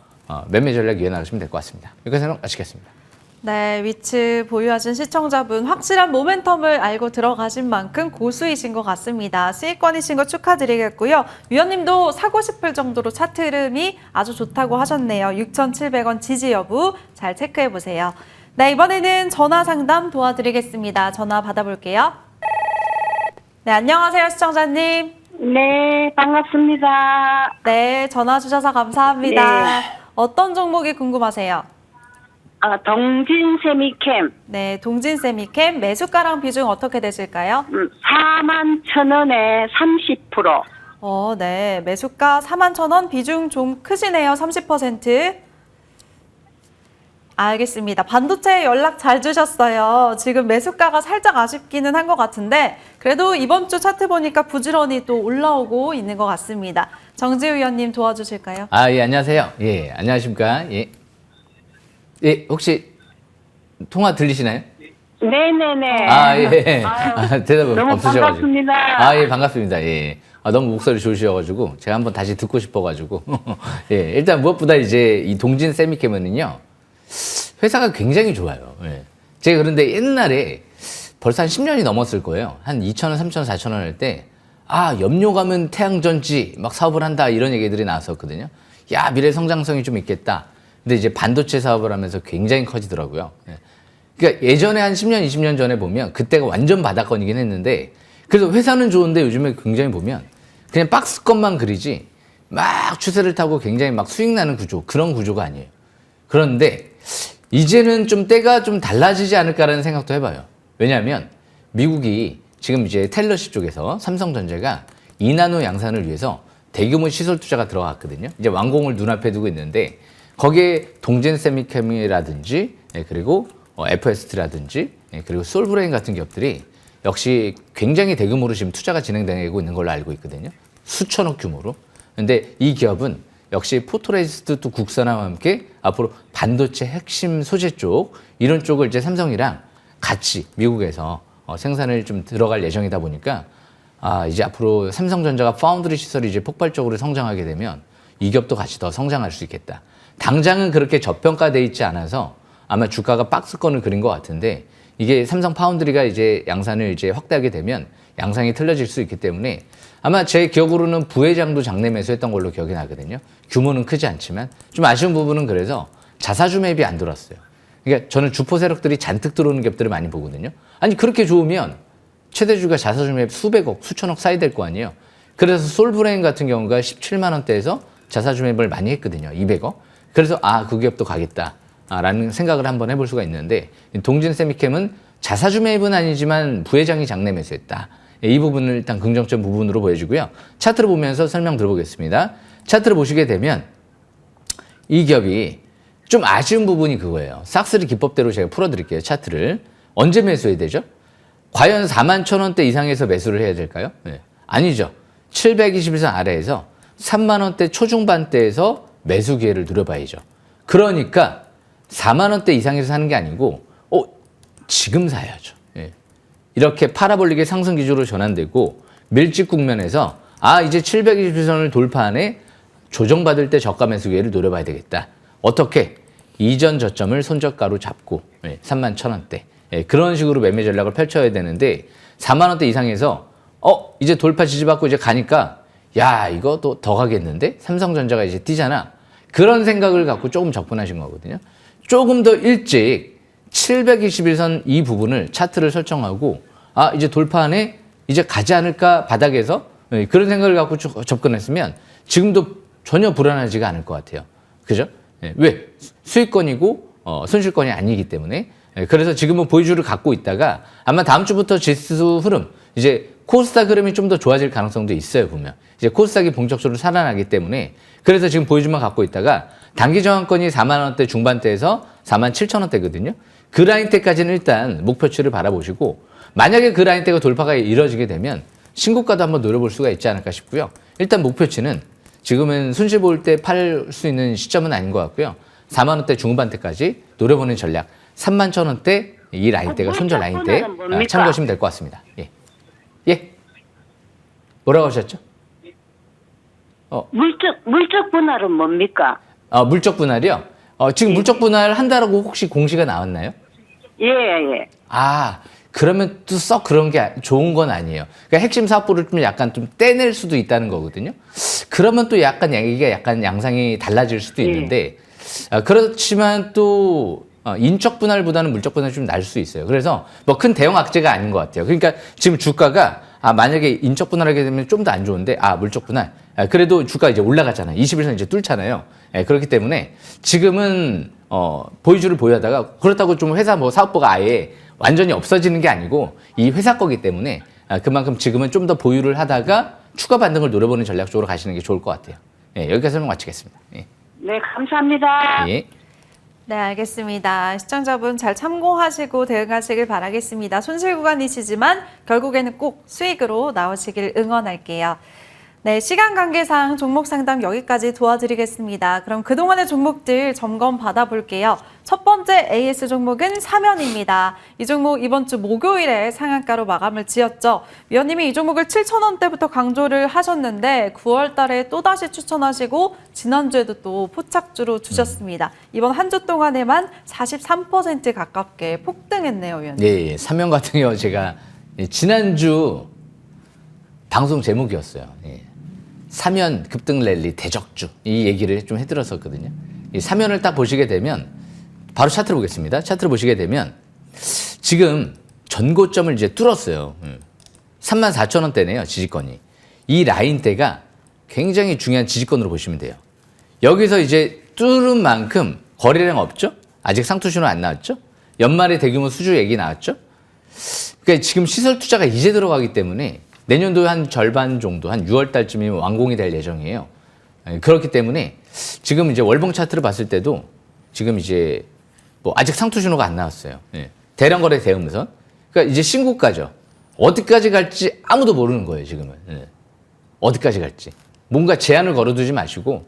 매매 전략 이어나가시면 될 것 같습니다. 여기까지 마치겠습니다. 네, 위츠 보유하신 시청자분 확실한 모멘텀을 알고 들어가신 만큼 고수이신 것 같습니다. 수익권이신 거 축하드리겠고요. 위원님도 사고 싶을 정도로 차트 흐름이 아주 좋다고 하셨네요. 6,700원 지지 여부 잘 체크해 보세요. 네, 이번에는 전화 상담 도와드리겠습니다. 전화 받아볼게요. 네, 안녕하세요, 시청자님. 네, 반갑습니다. 네, 전화 주셔서 감사합니다. 네. 어떤 종목이 궁금하세요? 동진 세미캠, 네, 동진세미캠 매수가랑 비중 어떻게 되실까요? 41,000원에 30%. 네, 매수가 41,000원, 비중 좀 크시네요, 30%. 알겠습니다. 반도체 연락 잘 주셨어요. 지금 매수가가 살짝 아쉽기는 한 것 같은데 그래도 이번 주 차트 보니까 부지런히 또 올라오고 있는 것 같습니다. 정지우 위원님 도와주실까요? 예, 안녕하세요. 예, 안녕하십니까. 예. 예, 혹시 통화 들리시나요? 네네네. 예. 대답 너무 없으셔가지고. 반갑습니다. 예, 반갑습니다. 예. 너무 목소리 좋으셔가지고 제가 한번 다시 듣고 싶어가지고. 예, 일단 무엇보다 이제 이 동진 세미캠은요, 회사가 굉장히 좋아요. 예. 제가 그런데 옛날에 벌써 한 10년이 넘었을 거예요. 한 2,000원, 3,000원, 4,000원 할 때, 염료 가면 태양전지 막 사업을 한다 이런 얘기들이 나왔었거든요. 야, 미래 성장성이 좀 있겠다. 근데 이제 반도체 사업을 하면서 굉장히 커지더라고요. 예. 그러니까 예전에 한 10년, 20년 전에 보면 그때가 완전 바닥권이긴 했는데 그래서 회사는 좋은데 요즘에 굉장히 보면 그냥 박스권만 그리지 막 추세를 타고 굉장히 막 수익 나는 구조, 그런 구조가 아니에요. 그런데 이제는 좀 때가 좀 달라지지 않을까라는 생각도 해봐요. 왜냐하면 미국이 지금 이제 텔러십 쪽에서 삼성전자가 2나노 양산을 위해서 대규모 시설 투자가 들어갔거든요. 이제 완공을 눈앞에 두고 있는데 거기에 동진 세미캠이라든지 그리고 FST라든지 그리고 솔브레인 같은 기업들이 역시 굉장히 대규모로 지금 투자가 진행되고 있는 걸로 알고 있거든요. 수천억 규모로. 근데 이 기업은 역시 포토레지스트 또 국산화와 함께 앞으로 반도체 핵심 소재 쪽 이런 쪽을 이제 삼성이랑 같이 미국에서 생산을 좀 들어갈 예정이다 보니까 이제 앞으로 삼성전자가 파운드리 시설이 이제 폭발적으로 성장하게 되면 이 기업도 같이 더 성장할 수 있겠다. 당장은 그렇게 저평가돼 있지 않아서 아마 주가가 박스권을 그린 것 같은데 이게 삼성 파운드리가 이제 양산을 이제 확대하게 되면 양상이 틀려질 수 있기 때문에 아마 제 기억으로는 부회장도 장내 매수했던 걸로 기억이 나거든요. 규모는 크지 않지만 좀 아쉬운 부분은 그래서 자사주 매입이 안 들어왔어요. 그러니까 저는 주포 세력들이 잔뜩 들어오는 기업들을 많이 보거든요. 아니 그렇게 좋으면 최대주가 자사주 매입 수백억, 수천억 사이 될 거 아니에요. 그래서 솔브레인 같은 경우가 17만 원대에서 자사주 매입을 많이 했거든요. 200억. 그래서 그 기업도 가겠다. 라는 생각을 한번 해볼 수가 있는데 동진 세미캠은 자사주 매입은 아니지만 부회장이 장내 매수했다. 이 부분을 일단 긍정점 부분으로 보여주고요. 차트를 보면서 설명 들어보겠습니다. 차트를 보시게 되면 이 기업이 좀 아쉬운 부분이 그거예요. 싹스리 기법대로 제가 풀어드릴게요. 차트를. 언제 매수해야 되죠? 과연 41,000원대 이상에서 매수를 해야 될까요? 네. 아니죠. 721선 아래에서 3만원대 초중반대에서 매수 기회를 누려봐야죠. 그러니까 4만원대 이상에서 사는 게 아니고 지금 사야죠. 예. 이렇게 파라볼릭의 상승 기조로 전환되고 밀집 국면에서 이제 721선을 돌파하네 조정받을 때 저가 매수 기회를 노려봐야 되겠다. 어떻게? 이전 저점을 손저가로 잡고 31,000원대 그런 식으로 매매 전략을 펼쳐야 되는데 4만원대 이상에서 이제 돌파 지지받고 이제 가니까 야 이거 또 더 가겠는데? 삼성전자가 이제 뛰잖아. 그런 생각을 갖고 조금 접근하신 거거든요. 조금 더 일찍 721선 이 부분을 차트를 설정하고 이제 돌파하네 이제 가지 않을까 바닥에서 그런 생각을 갖고 접근했으면 지금도 전혀 불안하지가 않을 것 같아요. 그죠? 왜? 수익권이고 손실권이 아니기 때문에 그래서 지금은 보유주를 갖고 있다가 아마 다음 주부터 지수 흐름 이제 코스닥 흐름이 좀 더 좋아질 가능성도 있어요. 보면 이제 코스닥이 본격적으로 살아나기 때문에 그래서 지금 보유주만 갖고 있다가 단기 저항권이 4만 원대 중반대에서 4만 7천 원대거든요. 그 라인대까지는 일단 목표치를 바라보시고 만약에 그 라인대가 돌파가 이루어지게 되면 신고가도 한번 노려볼 수가 있지 않을까 싶고요. 일단 목표치는 지금은 손실 볼 때 팔 수 있는 시점은 아닌 것 같고요. 4만 원대 중반대까지 노려보는 전략 3만 천 원대 이 라인대가 손절 라인대 참고하시면 될 것 같습니다. 예. 뭐라고 하셨죠? 물적 분할은 뭡니까? 물적 분할이요? 지금 물적 분할 한다라고 혹시 공시가 나왔나요? 예. 그러면 또 썩 그런 게 좋은 건 아니에요. 그러니까 핵심 사업부를 좀 약간 좀 떼낼 수도 있다는 거거든요. 그러면 또 약간 이게 약간 양상이 달라질 수도 있는데 그렇지만 또 인적 분할보다는 물적 분할이 좀 날 수 있어요. 그래서 뭐 큰 대형 악재가 아닌 것 같아요. 그러니까 지금 주가가 만약에 인적 분할하게 되면 좀 더 안 좋은데 물적 분할 그래도 주가 이제 올라가잖아요. 21선 이제 뚫잖아요. 그렇기 때문에 지금은 보유주를 보유하다가 그렇다고 좀 회사 뭐 사업부가 아예 완전히 없어지는 게 아니고 이 회사 거기 때문에 그만큼 지금은 좀 더 보유를 하다가 추가 반등을 노려보는 전략 쪽으로 가시는 게 좋을 것 같아요. 여기까지 설명 마치겠습니다. 네, 감사합니다. 예. 네, 알겠습니다. 시청자분 잘 참고하시고 대응하시길 바라겠습니다. 손실 구간이시지만 결국에는 꼭 수익으로 나오시길 응원할게요. 네, 시간 관계상 종목 상담 여기까지 도와드리겠습니다. 그럼 그동안의 종목들 점검 받아볼게요. 첫 번째 AS 종목은 사면입니다. 이 종목 이번 주 목요일에 상한가로 마감을 지었죠. 위원님이 이 종목을 7,000원대부터 강조를 하셨는데 9월 달에 또다시 추천하시고 지난주에도 또 포착주로 주셨습니다. 이번 한 주 동안에만 43% 가깝게 폭등했네요, 위원님. 예. 사면 같은 경우 제가 지난주 방송 제목이었어요. 사면 급등 랠리 대적주 이 얘기를 좀 해드렸었거든요. 이 사면을 딱 보시게 되면 바로 차트를 보겠습니다. 차트를 보시게 되면 지금 전고점을 이제 뚫었어요. 34,000원대네요. 지지권이. 이 라인대가 굉장히 중요한 지지권으로 보시면 돼요. 여기서 이제 뚫은 만큼 거래량 없죠? 아직 상투 신호 안 나왔죠? 연말에 대규모 수주 얘기 나왔죠? 그러니까 지금 시설 투자가 이제 들어가기 때문에 내년도 한 절반 정도, 한 6월 달쯤이면 완공이 될 예정이에요. 그렇기 때문에 지금 이제 월봉 차트를 봤을 때도 지금 이제 뭐 아직 상투 신호가 안 나왔어요. 대량 거래 대음선. 그러니까 이제 신고가죠. 어디까지 갈지 아무도 모르는 거예요, 지금은. 어디까지 갈지. 뭔가 제한을 걸어두지 마시고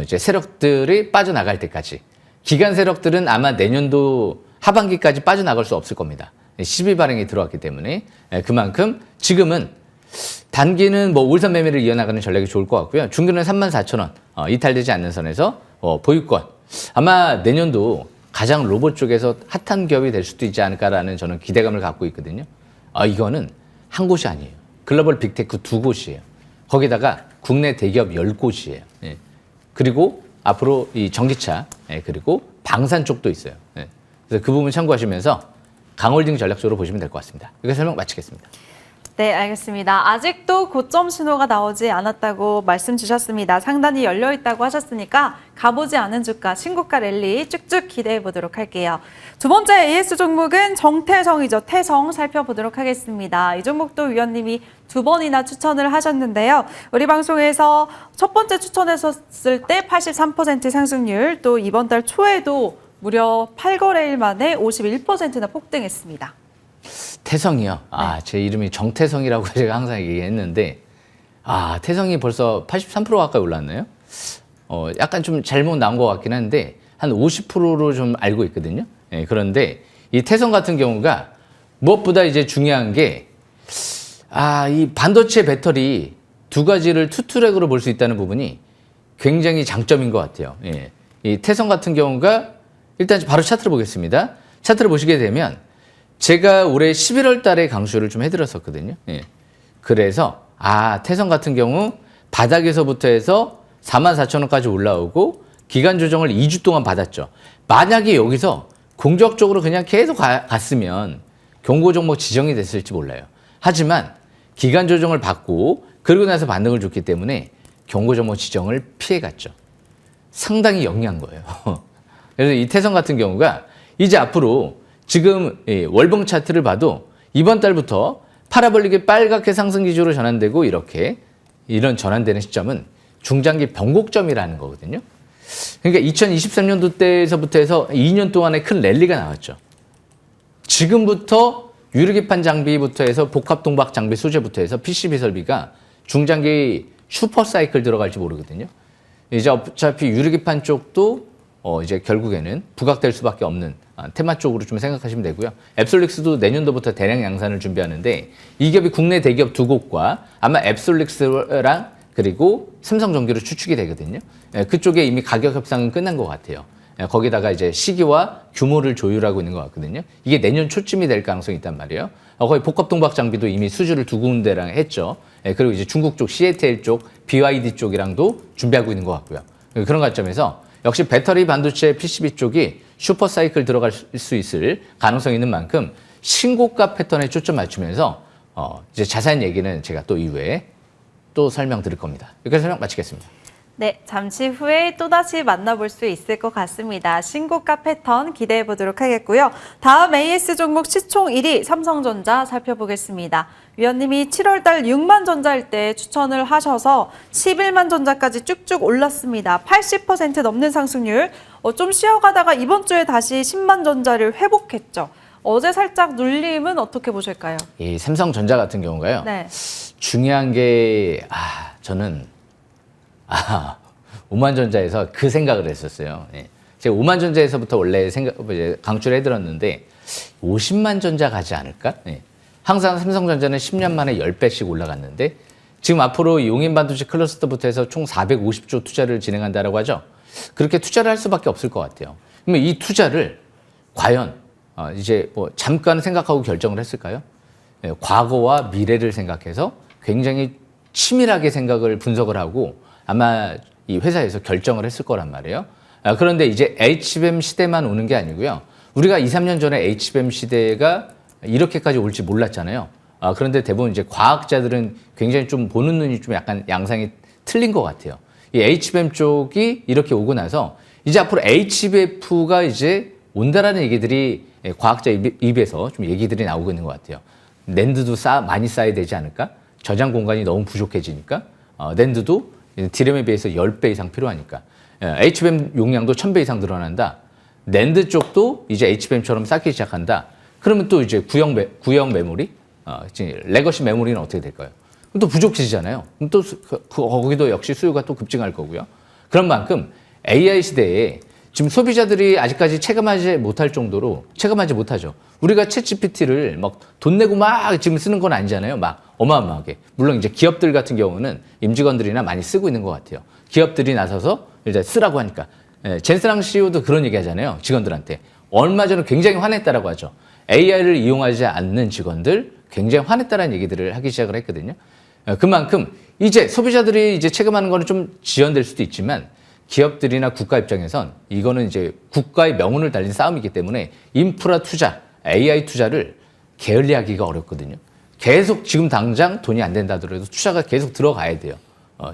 이제 세력들이 빠져나갈 때까지. 기간 세력들은 아마 내년도 하반기까지 빠져나갈 수 없을 겁니다. 12 발행이 들어왔기 때문에 그만큼 지금은 단기는 뭐 울산 매매를 이어나가는 전략이 좋을 것 같고요. 중기는 34,000원 이탈되지 않는 선에서 보유권. 아마 내년도 가장 로봇 쪽에서 핫한 기업이 될 수도 있지 않을까라는 저는 기대감을 갖고 있거든요. 이거는 한 곳이 아니에요. 글로벌 빅테크 2곳이에요. 거기다가 국내 대기업 10곳이에요. 그리고 앞으로 이 전기차 그리고 방산 쪽도 있어요. 그래서 그 부분 참고하시면서 강홀딩 전략적으로 보시면 될 것 같습니다. 여기서 설명 마치겠습니다. 네, 알겠습니다. 아직도 고점 신호가 나오지 않았다고 말씀 주셨습니다. 상단이 열려 있다고 하셨으니까 가보지 않은 주가 신고가 랠리 쭉쭉 기대해 보도록 할게요. 두 번째 AS 종목은 정태성이죠. 태성 살펴보도록 하겠습니다. 이 종목도 위원님이 2번이나 추천을 하셨는데요. 우리 방송에서 첫 번째 추천했었을 때 83% 상승률, 또 이번 달 초에도 무려 8거래일 만에 51%나 폭등했습니다. 태성이요. 제 이름이 정태성이라고 제가 항상 얘기했는데, 태성이 벌써 83% 가까이 올랐나요? 약간 좀 잘못 나온 것 같긴 한데, 한 50%로 좀 알고 있거든요. 그런데 이 태성 같은 경우가 무엇보다 이제 중요한 게, 이 반도체 배터리 두 가지를 투트랙으로 볼 수 있다는 부분이 굉장히 장점인 것 같아요. 이 태성 같은 경우가 일단 바로 차트를 보겠습니다. 차트를 보시게 되면 제가 올해 11월 달에 강수를 좀 해드렸었거든요. 그래서 태성 같은 경우 바닥에서부터 해서 44,000원까지 올라오고 기간 조정을 2주 동안 받았죠. 만약에 여기서 공격적으로 그냥 계속 갔으면 경고 종목 지정이 됐을지 몰라요. 하지만 기간 조정을 받고 그러고 나서 반등을 줬기 때문에 경고 종목 지정을 피해갔죠. 상당히 영리한 거예요. 그래서 이 태성 같은 경우가 이제 앞으로 지금 월봉 차트를 봐도 이번 달부터 파라볼릭이 빨갛게 상승 기조로 전환되고 이런 전환되는 시점은 중장기 변곡점이라는 거거든요. 그러니까 2023년도 때에서부터 해서 2년 동안의 큰 랠리가 나왔죠. 지금부터 유리기판 장비부터 해서 복합 동박 장비 소재부터 해서 PCB 설비가 중장기 슈퍼 사이클 들어갈지 모르거든요. 이제 어차피 유리기판 쪽도 이제 결국에는 부각될 수밖에 없는 테마 쪽으로 좀 생각하시면 되고요. 앱솔릭스도 내년도부터 대량 양산을 준비하는데 이 기업이 국내 대기업 2곳과 아마 앱솔릭스랑 그리고 삼성전기로 추측이 되거든요. 그쪽에 이미 가격 협상은 끝난 것 같아요. 거기다가 이제 시기와 규모를 조율하고 있는 것 같거든요. 이게 내년 초쯤이 될 가능성이 있단 말이에요. 거의 복합동박 장비도 이미 수주를 2군데랑 했죠. 그리고 이제 중국 쪽 CATL 쪽, BYD 쪽이랑도 준비하고 있는 것 같고요. 그런 관점에서 역시 배터리 반도체 PCB 쪽이 슈퍼사이클 들어갈 수 있을 가능성이 있는 만큼 신고가 패턴에 초점 맞추면서 이제 자세한 얘기는 제가 또 이후에 또 설명드릴 겁니다. 여기서 설명 마치겠습니다. 네, 잠시 후에 또다시 만나볼 수 있을 것 같습니다. 신고가 패턴 기대해 보도록 하겠고요. 다음 AS 종목 시총 1위 삼성전자 살펴보겠습니다. 위원님이 7월 달 6만 전자일 때 추천을 하셔서 11만 전자까지 쭉쭉 올랐습니다. 80% 넘는 상승률. 좀 쉬어가다가 이번 주에 다시 10만 전자를 회복했죠. 어제 살짝 눌림은 어떻게 보실까요? 이 삼성전자 같은 경우가요. 네. 중요한 게 저는 5만전자에서 그 생각을 했었어요. 제가 5만전자에서부터 원래 강추를 해드렸는데 50만전자 가지 않을까? 항상 삼성전자는 10년 만에 10배씩 올라갔는데 지금 앞으로 용인반도체 클러스터부터 해서 총 450조 투자를 진행한다라고 하죠. 그렇게 투자를 할 수밖에 없을 것 같아요. 그러면 이 투자를 과연 이제 뭐 잠깐 생각하고 결정을 했을까요? 과거와 미래를 생각해서 굉장히 치밀하게 생각을 분석을 하고 아마 이 회사에서 결정을 했을 거란 말이에요. 그런데 이제 HBM 시대만 오는 게 아니고요. 우리가 2, 3년 전에 HBM 시대가 이렇게까지 올지 몰랐잖아요. 그런데 대부분 이제 과학자들은 굉장히 좀 보는 눈이 좀 약간 양상이 틀린 것 같아요. 이 HBM 쪽이 이렇게 오고 나서 이제 앞으로 HBF가 이제 온다라는 얘기들이 과학자 입에서 좀 얘기들이 나오고 있는 것 같아요. 낸드도 많이 쌓아야 되지 않을까? 저장 공간이 너무 부족해지니까 낸드도 DRAM에 비해서 10배 이상 필요하니까 HBM 용량도 1000배 이상 늘어난다. 낸드 쪽도 이제 HBM처럼 쌓기 시작한다. 그러면 또 이제 구형 메모리, 레거시 메모리는 어떻게 될까요? 또 부족해지잖아요. 그럼 또 거기도 역시 수요가 또 급증할 거고요. 그런 만큼 AI 시대에 지금 소비자들이 아직까지 체감하지 못할 정도로 체감하지 못하죠. 우리가 챗 GPT를 막 돈 내고 막 지금 쓰는 건 아니잖아요. 막 어마어마하게. 물론 이제 기업들 같은 경우는 임직원들이나 많이 쓰고 있는 것 같아요. 기업들이 나서서 이제 쓰라고 하니까. 젠스랑 CEO도 그런 얘기 하잖아요. 직원들한테. 얼마 전에 굉장히 화냈다라고 하죠. AI를 이용하지 않는 직원들 굉장히 화냈다라는 얘기들을 하기 시작을 했거든요. 그만큼 이제 소비자들이 이제 체감하는 거는 좀 지연될 수도 있지만 기업들이나 국가 입장에선 이거는 이제 국가의 명운을 달린 싸움이기 때문에 인프라 투자, AI 투자를 게을리하기가 어렵거든요. 계속 지금 당장 돈이 안 된다 하더라도 투자가 계속 들어가야 돼요.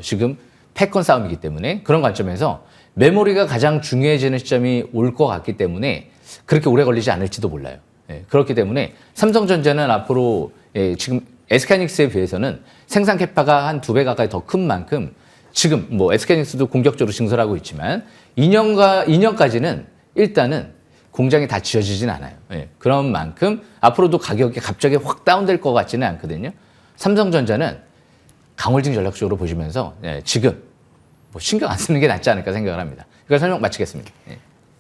지금 패권 싸움이기 때문에 그런 관점에서 메모리가 가장 중요해지는 시점이 올 것 같기 때문에 그렇게 오래 걸리지 않을지도 몰라요. 그렇기 때문에 삼성전자는 앞으로 지금 SK하이닉스에 비해서는 생산 캐파가 한 2배 가까이 더 큰 만큼 지금 뭐 SK하이닉스도 공격적으로 증설하고 있지만 2년까지는 일단은 공장이 다 지어지진 않아요. 그런 만큼 앞으로도 가격이 갑자기 확 다운될 것 같지는 않거든요. 삼성전자는 강홀딩 전략적으로 보시면서 지금 뭐 신경 안 쓰는 게 낫지 않을까 생각을 합니다. 이걸 설명 마치겠습니다.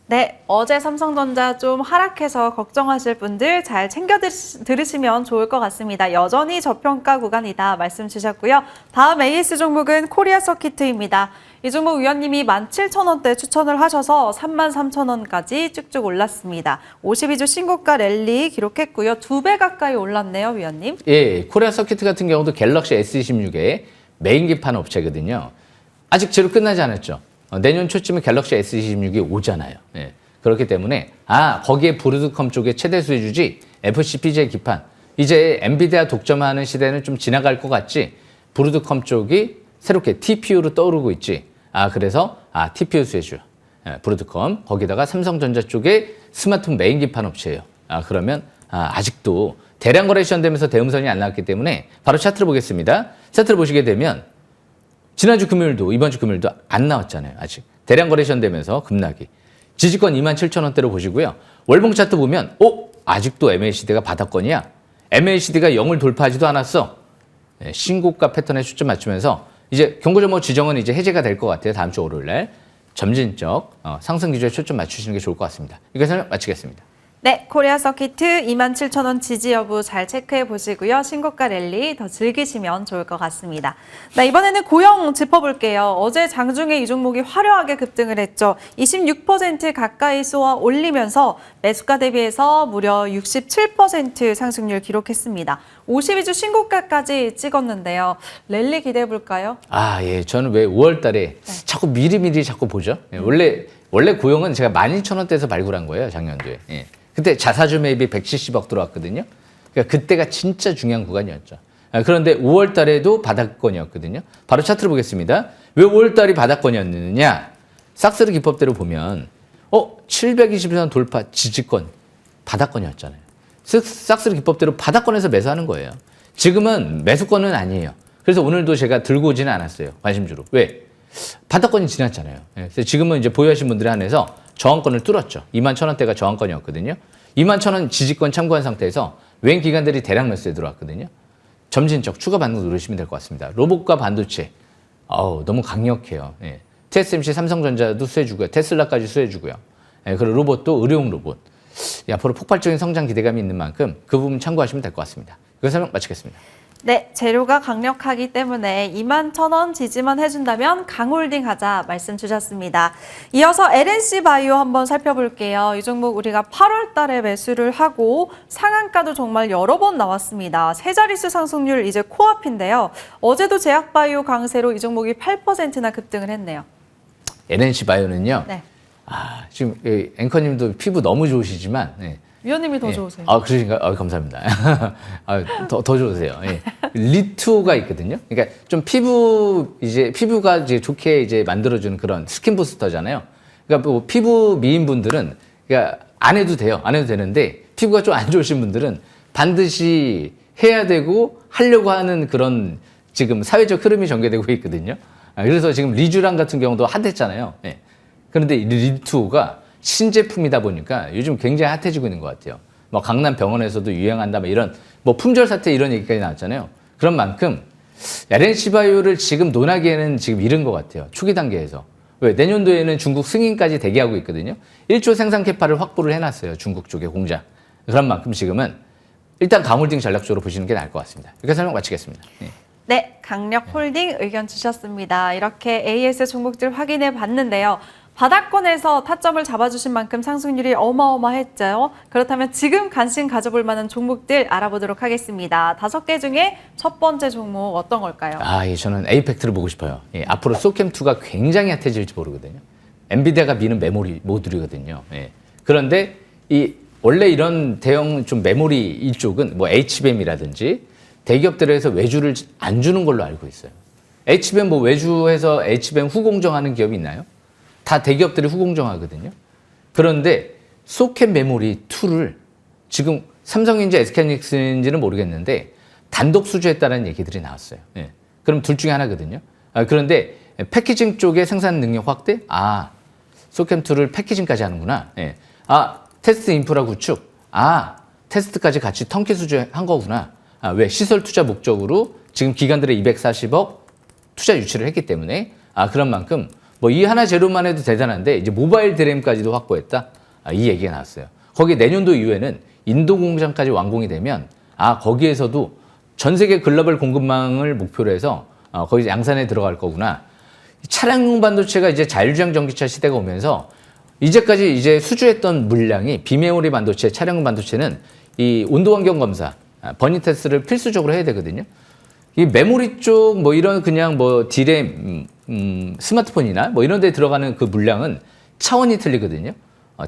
네, 어제 삼성전자 좀 하락해서 걱정하실 분들 잘 챙겨 들으시면 좋을 것 같습니다. 여전히 저평가 구간이다 말씀 주셨고요. 다음 AS 종목은 코리아 서키트입니다. 이 종목 위원님이 17,000원대 추천을 하셔서 33,000원까지 쭉쭉 올랐습니다. 52주 신고가 랠리 기록했고요. 2배 가까이 올랐네요, 위원님. 예, 코리아 서키트 같은 경우도 갤럭시 S26의 메인 기판 업체거든요. 아직 제로 끝나지 않았죠. 내년 초쯤에 갤럭시 S26이 오잖아요. 그렇기 때문에 거기에 브로드컴 쪽의 최대 수혜주지 FCPJ 기판 이제 엔비디아 독점하는 시대는 좀 지나갈 것 같지 브로드컴 쪽이 새롭게 TPU로 떠오르고 있지 그래서 TPU 수혜주 브로드컴 거기다가 삼성전자 쪽의 스마트폰 메인 기판 업체예요. 그러면 아직도 대량 거래 시전되면서 대음선이 안 나왔기 때문에 바로 차트를 보겠습니다. 차트를 보시게 되면 지난주 금요일도 이번 주 금요일도 안 나왔잖아요. 아직 대량 거래 시전되면서 급락이 지지권 27,000원대로 보시고요. 월봉 차트 보면 아직도 MACD가 바닥권이야. MACD가 0을 돌파하지도 않았어. 신고가 패턴에 초점 맞추면서 이제 경고점호 지정은 이제 해제가 될 것 같아요. 다음 주 월요일 날 점진적 상승 기조에 초점 맞추시는 게 좋을 것 같습니다. 이것을 마치겠습니다. 네, 코리아 서키트 27,000원 지지 여부 잘 체크해 보시고요. 신고가 랠리 더 즐기시면 좋을 것 같습니다. 네, 이번에는 고영 짚어볼게요. 어제 장중에 이 종목이 화려하게 급등을 했죠. 26% 가까이 쏘아 올리면서 매수가 대비해서 무려 67% 상승률 기록했습니다. 52주 신고가까지 찍었는데요. 랠리 기대해 볼까요? 예. 저는 왜 5월 달에 자꾸 미리미리 자꾸 보죠. 원래 고영은 제가 12,000원대에서 발굴한 거예요, 작년도에. 그때 자사주 매입이 170억 들어왔거든요. 그러니까 그때가 진짜 중요한 구간이었죠. 그런데 5월 달에도 바닥권이었거든요. 바로 차트를 보겠습니다. 왜 5월 달이 바닥권이었느냐? 싹스르 기법대로 보면 720선 돌파 지지권 바닥권이었잖아요. 싹스르 기법대로 바닥권에서 매수하는 거예요. 지금은 매수권은 아니에요. 그래서 오늘도 제가 들고 오지는 않았어요. 관심주로. 왜? 바닥권이 지났잖아요. 그래서 지금은 이제 보유하신 분들에 한해서 저항권을 뚫었죠. 21,000원대가 저항권이었거든요. 21,000원 지지권 참고한 상태에서 외인 기관들이 대량 매수에 들어왔거든요. 점진적 추가 반등 누르시면 될 것 같습니다. 로봇과 반도체 너무 강력해요. TSMC 삼성전자도 수혜주고요. 테슬라까지 수혜주고요. 그리고 로봇도 의료용 로봇. 앞으로 폭발적인 성장 기대감이 있는 만큼 그 부분 참고하시면 될 것 같습니다. 이거 설명 마치겠습니다. 네, 재료가 강력하기 때문에 21,000원 지지만 해준다면 강홀딩 하자 말씀 주셨습니다. 이어서 LNC 바이오 한번 살펴볼게요. 이 종목 우리가 8월 달에 매수를 하고 상한가도 정말 여러 번 나왔습니다. 세 자릿수 상승률 이제 코앞인데요. 어제도 제약바이오 강세로 이 종목이 8%나 급등을 했네요. LNC 바이오는요. 네. 지금 앵커님도 피부 너무 좋으시지만 위원님이 더 좋으세요. 그러신가요? 감사합니다. 더 좋으세요. 리투가 있거든요. 그러니까 좀 피부가 이제 좋게 이제 만들어주는 그런 스킨 부스터잖아요. 그러니까 뭐 피부 미인분들은 그러니까 안 해도 돼요. 안 해도 되는데 피부가 좀 안 좋으신 분들은 반드시 해야 되고 하려고 하는 그런 지금 사회적 흐름이 전개되고 있거든요. 그래서 지금 리쥬란 같은 경우도 핫했잖아요. 예. 그런데 리투가 신제품이다 보니까 요즘 굉장히 핫해지고 있는 것 같아요. 뭐 강남 병원에서도 유행한다, 뭐 이런 뭐 품절 사태 이런 얘기까지 나왔잖아요. 그런 만큼 LNC바이오를 지금 논하기에는 지금 이른 것 같아요. 초기 단계에서. 왜? 내년도에는 중국 승인까지 대기하고 있거든요. 1조 생산 캐파를 확보를 해놨어요. 중국 쪽에 공장. 그런 만큼 지금은 일단 강홀딩 전략적으로 보시는 게 나을 것 같습니다. 이렇게 설명 마치겠습니다. 예. 네, 강력홀딩 의견 주셨습니다. 이렇게 AS 종목들 확인해 봤는데요. 바닥권에서 타점을 잡아주신 만큼 상승률이 어마어마했죠. 그렇다면 지금 관심 가져볼 만한 종목들 알아보도록 하겠습니다. 5개 중에 첫 번째 종목 어떤 걸까요? 예, 저는 에이펙트를 보고 싶어요. 예, 앞으로 소캠2가 굉장히 핫해질지 모르거든요. 엔비디아가 미는 메모리 모듈이거든요. 예. 그런데 원래 이런 대형 좀 메모리 이쪽은 뭐 HBM이라든지 대기업들에서 외주를 안 주는 걸로 알고 있어요. HBM 뭐 외주해서 HBM 후공정하는 기업이 있나요? 다 대기업들이 후공정하거든요. 그런데 소켓 메모리 2를 지금 삼성인지 SK하이닉스인지는 모르겠는데 단독 수주했다는 얘기들이 나왔어요. 예. 그럼 둘 중에 하나거든요. 그런데 패키징 쪽의 생산 능력 확대? 소켓2를 패키징까지 하는구나. 예. 테스트 인프라 구축? 테스트까지 같이 턴키 수주한 거구나. 왜? 시설 투자 목적으로 지금 기관들의 240억 투자 유치를 했기 때문에 그런 만큼 뭐 이 하나 재료만 해도 대단한데 이제 모바일 드램까지도 확보했다. 이 얘기가 나왔어요. 거기 내년도 이후에는 인도 공장까지 완공이 되면 거기에서도 전 세계 글로벌 공급망을 목표로 해서 거기 양산에 들어갈 거구나. 차량용 반도체가 이제 자율주행 전기차 시대가 오면서 이제까지 이제 수주했던 물량이 비메모리 반도체, 차량용 반도체는 이 온도 환경 검사, 버니 테스트를 필수적으로 해야 되거든요. 이 메모리 쪽 뭐 이런 그냥 뭐 디램, 스마트폰이나 뭐 이런 데 들어가는 그 물량은 차원이 틀리거든요.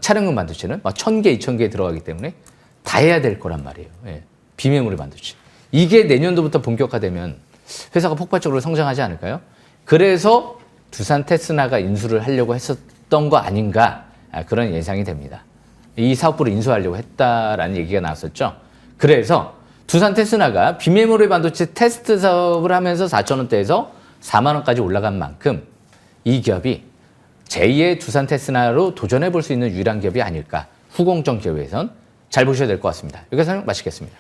차량용 반도체는 1000개, 2000개 들어가기 때문에 다 해야 될 거란 말이에요. 예. 비메모리 반도체. 이게 내년도부터 본격화되면 회사가 폭발적으로 성장하지 않을까요? 그래서 두산 테스나가 인수를 하려고 했었던 거 아닌가, 그런 예상이 됩니다. 이 사업부를 인수하려고 했다라는 얘기가 나왔었죠. 그래서 두산 테스나가 비메모리 반도체 테스트 사업을 하면서 4,000원대에서 4만 원까지 올라간 만큼 이 기업이 제2의 두산 테스나로 도전해 볼 수 있는 유일한 기업이 아닐까. 후공정 기업에선 잘 보셔야 될 것 같습니다. 여기서 설명 마치겠습니다.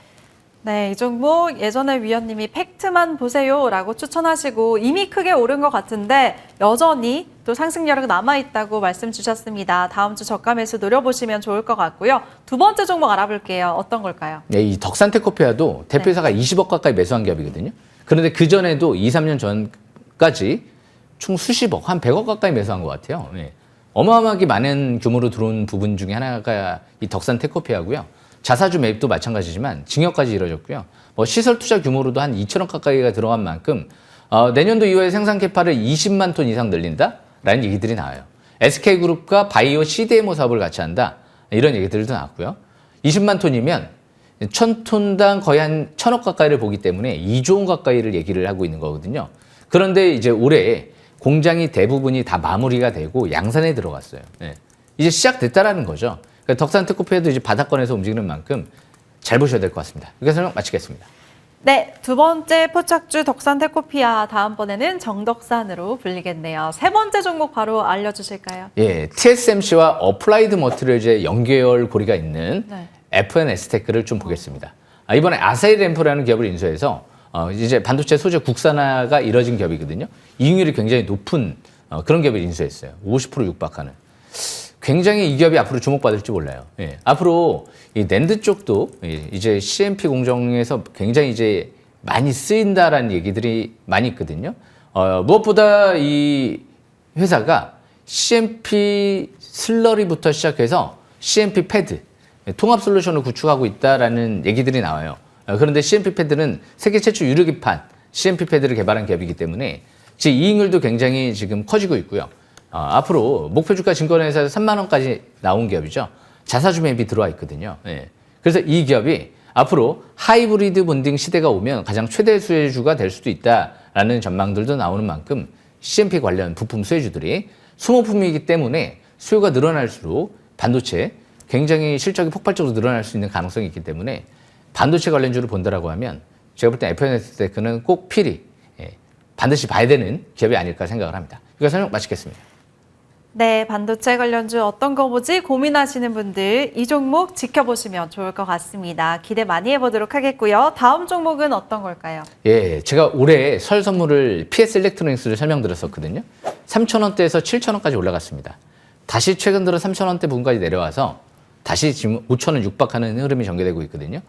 네, 이 종목 예전에 위원님이 팩트만 보세요라고 추천하시고 이미 크게 오른 것 같은데 여전히 또 상승력이 남아있다고 말씀 주셨습니다. 다음 주 저가 매수 노려보시면 좋을 것 같고요. 두 번째 종목 알아볼게요. 어떤 걸까요? 네, 이 덕산테코피아도 대표이사가 20억 가까이 매수한 기업이거든요. 그런데 그전에도 2, 3년 전까지 총 수십억, 한 100억 가까이 매수한 것 같아요. 네. 어마어마하게 많은 규모로 들어온 부분 중에 하나가 이 덕산테코피아고요. 자사주 매입도 마찬가지지만 징역까지 이뤄졌고요. 뭐 시설 투자 규모로도 한 2천억 가까이가 들어간 만큼 내년도 이후에 생산 캐파를 20만 톤 이상 늘린다라는 얘기들이 나와요. SK그룹과 바이오 CDMO 사업을 같이 한다. 이런 얘기들도 나왔고요. 20만 톤이면 1000톤당 거의 한 1000억 가까이를 보기 때문에 2조 원 가까이를 얘기를 하고 있는 거거든요. 그런데 이제 올해 공장이 대부분이 다 마무리가 되고 양산에 들어갔어요. 네. 이제 시작됐다라는 거죠. 덕산테코피아도 이제 바닥권에서 움직이는 만큼 잘 보셔야 될 것 같습니다. 이렇게 설명 마치겠습니다. 네, 두 번째 포착주 덕산테코피아 다음번에는 정덕산으로 불리겠네요. 세 번째 종목 바로 알려주실까요? 예, TSMC와 어플라이드 머티리얼즈의 연계열 고리가 있는 FNS테크를 좀 보겠습니다. 이번에 아사히램프라는 기업을 인수해서 이제 반도체 소재 국산화가 이뤄진 기업이거든요. 이익률이 굉장히 높은 그런 기업을 인수했어요. 50% 육박하는. 굉장히 이 기업이 앞으로 주목받을지 몰라요. 예. 앞으로 이 낸드 쪽도 이제 CMP 공정에서 굉장히 이제 많이 쓰인다라는 얘기들이 많이 있거든요. 무엇보다 이 회사가 CMP 슬러리부터 시작해서 CMP 패드, 통합 솔루션을 구축하고 있다라는 얘기들이 나와요. 그런데 CMP 패드는 세계 최초 유료기판 CMP 패드를 개발한 기업이기 때문에 제 이익률도 굉장히 지금 커지고 있고요. 앞으로 목표 주가 증권회사에서 3만 원까지 나온 기업이죠. 자사주 매입이 들어와 있거든요. 예. 그래서 이 기업이 앞으로 하이브리드 본딩 시대가 오면 가장 최대 수혜주가 될 수도 있다라는 전망들도 나오는 만큼 CMP 관련 부품 수혜주들이 소모품이기 때문에 수요가 늘어날수록 반도체 굉장히 실적이 폭발적으로 늘어날 수 있는 가능성이 있기 때문에 반도체 관련주를 본다라고 하면 제가 볼 때 FNS테크는 꼭 필히 반드시 봐야 되는 기업이 아닐까 생각을 합니다. 이거 설명 마치겠습니다. 네, 반도체 관련주 어떤 거 보지 고민하시는 분들 이 종목 지켜보시면 좋을 것 같습니다. 기대 많이 해보도록 하겠고요. 다음 종목은 어떤 걸까요? 예, 제가 올해 설 선물을 PS 일렉트로닉스를 설명드렸었거든요. 3,000원대에서 7,000원까지 올라갔습니다. 다시 최근 들어 3,000원대 부분까지 내려와서 다시 지금 5,000원 육박하는 흐름이 전개되고 있거든요.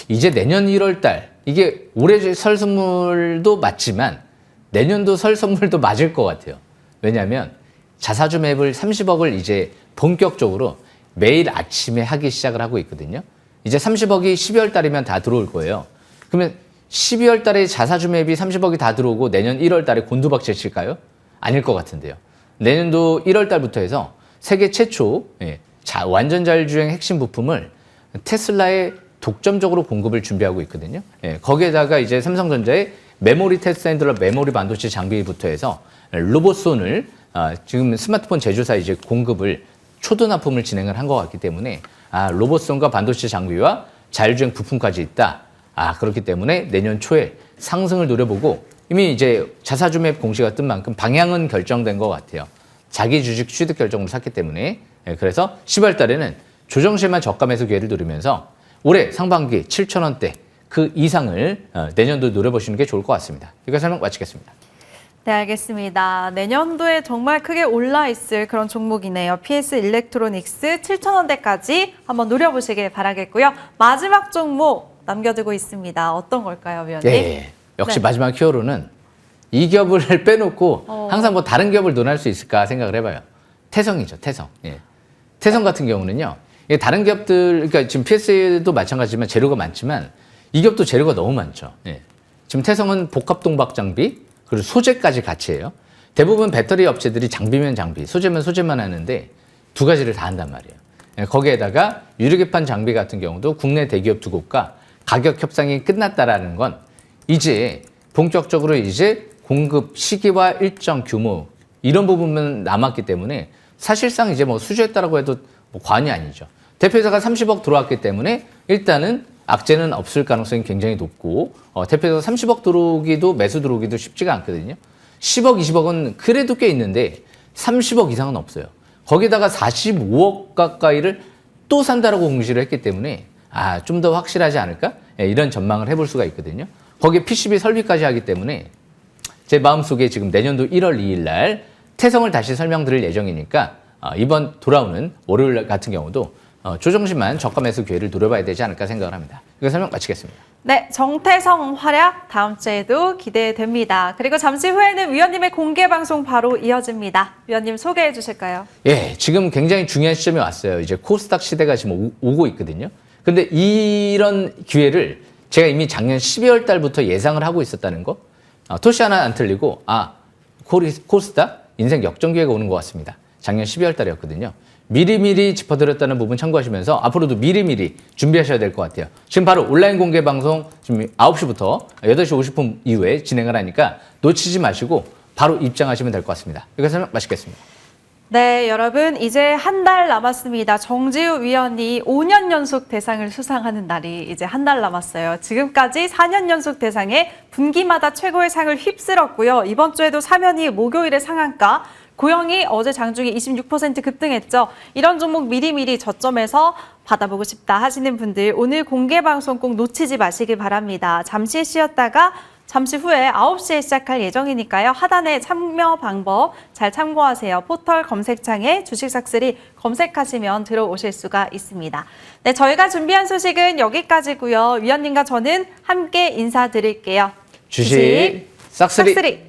이제 내년 1월 달, 이게 올해 설 선물도 맞지만 내년도 설 선물도 맞을 것 같아요. 왜냐하면 자사주 매입을 30억을 이제 본격적으로 매일 아침에 하기 시작을 하고 있거든요. 이제 30억이 12월 달이면 다 들어올 거예요. 그러면 12월 달에 자사주 매입이 30억이 다 들어오고 내년 1월 달에 곤두박질 칠까요? 아닐 것 같은데요. 내년도 1월 달부터 해서 세계 최초 완전 자율주행 핵심 부품을 테슬라에 독점적으로 공급을 준비하고 있거든요. 거기에다가 이제 삼성전자의 메모리 테스트 핸들러 메모리 반도체 장비부터 해서 로봇손을 지금 스마트폰 제조사 이제 공급을 초도 납품을 진행을 한 것 같기 때문에 로봇손과 반도체 장비와 자율주행 부품까지 있다. 그렇기 때문에 내년 초에 상승을 노려보고 이미 이제 자사주 매입 공시가 뜬 만큼 방향은 결정된 것 같아요. 자기 주식 취득 결정으로 샀기 때문에 그래서 10월 달에는 조정실만 저가 매수 기회를 노리면서 올해 상반기 7,000원대 그 이상을 내년도 노려보시는 게 좋을 것 같습니다. 이거 설명 마치겠습니다. 네, 알겠습니다. 내년도에 정말 크게 올라 있을 그런 종목이네요. PS 일렉트로닉스 7,000원대까지 한번 노려보시길 바라겠고요. 마지막 종목 남겨두고 있습니다. 어떤 걸까요, 위원님? 예, 역시 네. 마지막 히어로는 이 기업을 빼놓고 항상 뭐 다른 기업을 논할 수 있을까 생각을 해봐요. 태성이죠, 태성. 태성 같은 경우는요. 다른 기업들, 그러니까 지금 PS도 마찬가지지만 재료가 많지만 이 기업도 재료가 너무 많죠. 지금 태성은 복합동박 장비, 그리고 소재까지 같이 해요. 대부분 배터리 업체들이 장비면 장비, 소재면 소재만 하는데 두 가지를 다 한단 말이에요. 거기에다가 유리개판 장비 같은 경우도 국내 대기업 두 곳과 가격 협상이 끝났다라는 건 이제 본격적으로 이제 공급 시기와 일정 규모 이런 부분만 남았기 때문에 사실상 이제 뭐 수주했다라고 해도 뭐 과언이 아니죠. 대표이사가 30억 들어왔기 때문에 일단은 악재는 없을 가능성이 굉장히 높고 대표이사가 30억 들어오기도 매수 들어오기도 쉽지가 않거든요. 10억, 20억은 그래도 꽤 있는데 30억 이상은 없어요. 거기다가 45억 가까이를 또 산다라고 공시를 했기 때문에 좀 더 확실하지 않을까? 이런 전망을 해볼 수가 있거든요. 거기에 PCB 설비까지 하기 때문에 제 마음속에 지금 내년도 1월 2일 날 태성을 다시 설명드릴 예정이니까 이번 돌아오는 월요일 같은 경우도 조정심만 저가 매수 기회를 노려봐야 되지 않을까 생각을 합니다. 이거 설명 마치겠습니다. 네, 정태성 활약 다음 주에도 기대됩니다. 그리고 잠시 후에는 위원님의 공개 방송 바로 이어집니다. 위원님 소개해 주실까요? 예, 지금 굉장히 중요한 시점이 왔어요. 이제 코스닥 시대가 지금 오고 있거든요. 근데 이런 기회를 제가 이미 작년 12월 달부터 예상을 하고 있었다는 거. 토시 하나 안 틀리고 코스닥 인생 역전 기회가 오는 것 같습니다. 작년 12월 달이었거든요. 미리미리 짚어드렸다는 부분 참고하시면서 앞으로도 미리미리 준비하셔야 될 것 같아요. 지금 바로 온라인 공개 방송 지금 9시부터 8시 50분 이후에 진행을 하니까 놓치지 마시고 바로 입장하시면 될 것 같습니다. 이거 설명 마치겠습니다. 네, 여러분 이제 한 달 남았습니다. 정지우 위원이 5년 연속 대상을 수상하는 날이 이제 한 달 남았어요. 지금까지 4년 연속 대상에 분기마다 최고의 상을 휩쓸었고요. 이번 주에도 사면이 목요일에 상한가, 고영이 어제 장중에 26% 급등했죠. 이런 종목 미리미리 저점에서 받아보고 싶다 하시는 분들 오늘 공개 방송 꼭 놓치지 마시길 바랍니다. 잠시 쉬었다가 잠시 후에 9시에 시작할 예정이니까요. 하단에 참여 방법 잘 참고하세요. 포털 검색창에 주식삭스리 검색하시면 들어오실 수가 있습니다. 네, 저희가 준비한 소식은 여기까지고요. 위원님과 저는 함께 인사드릴게요. 주식 삭스리.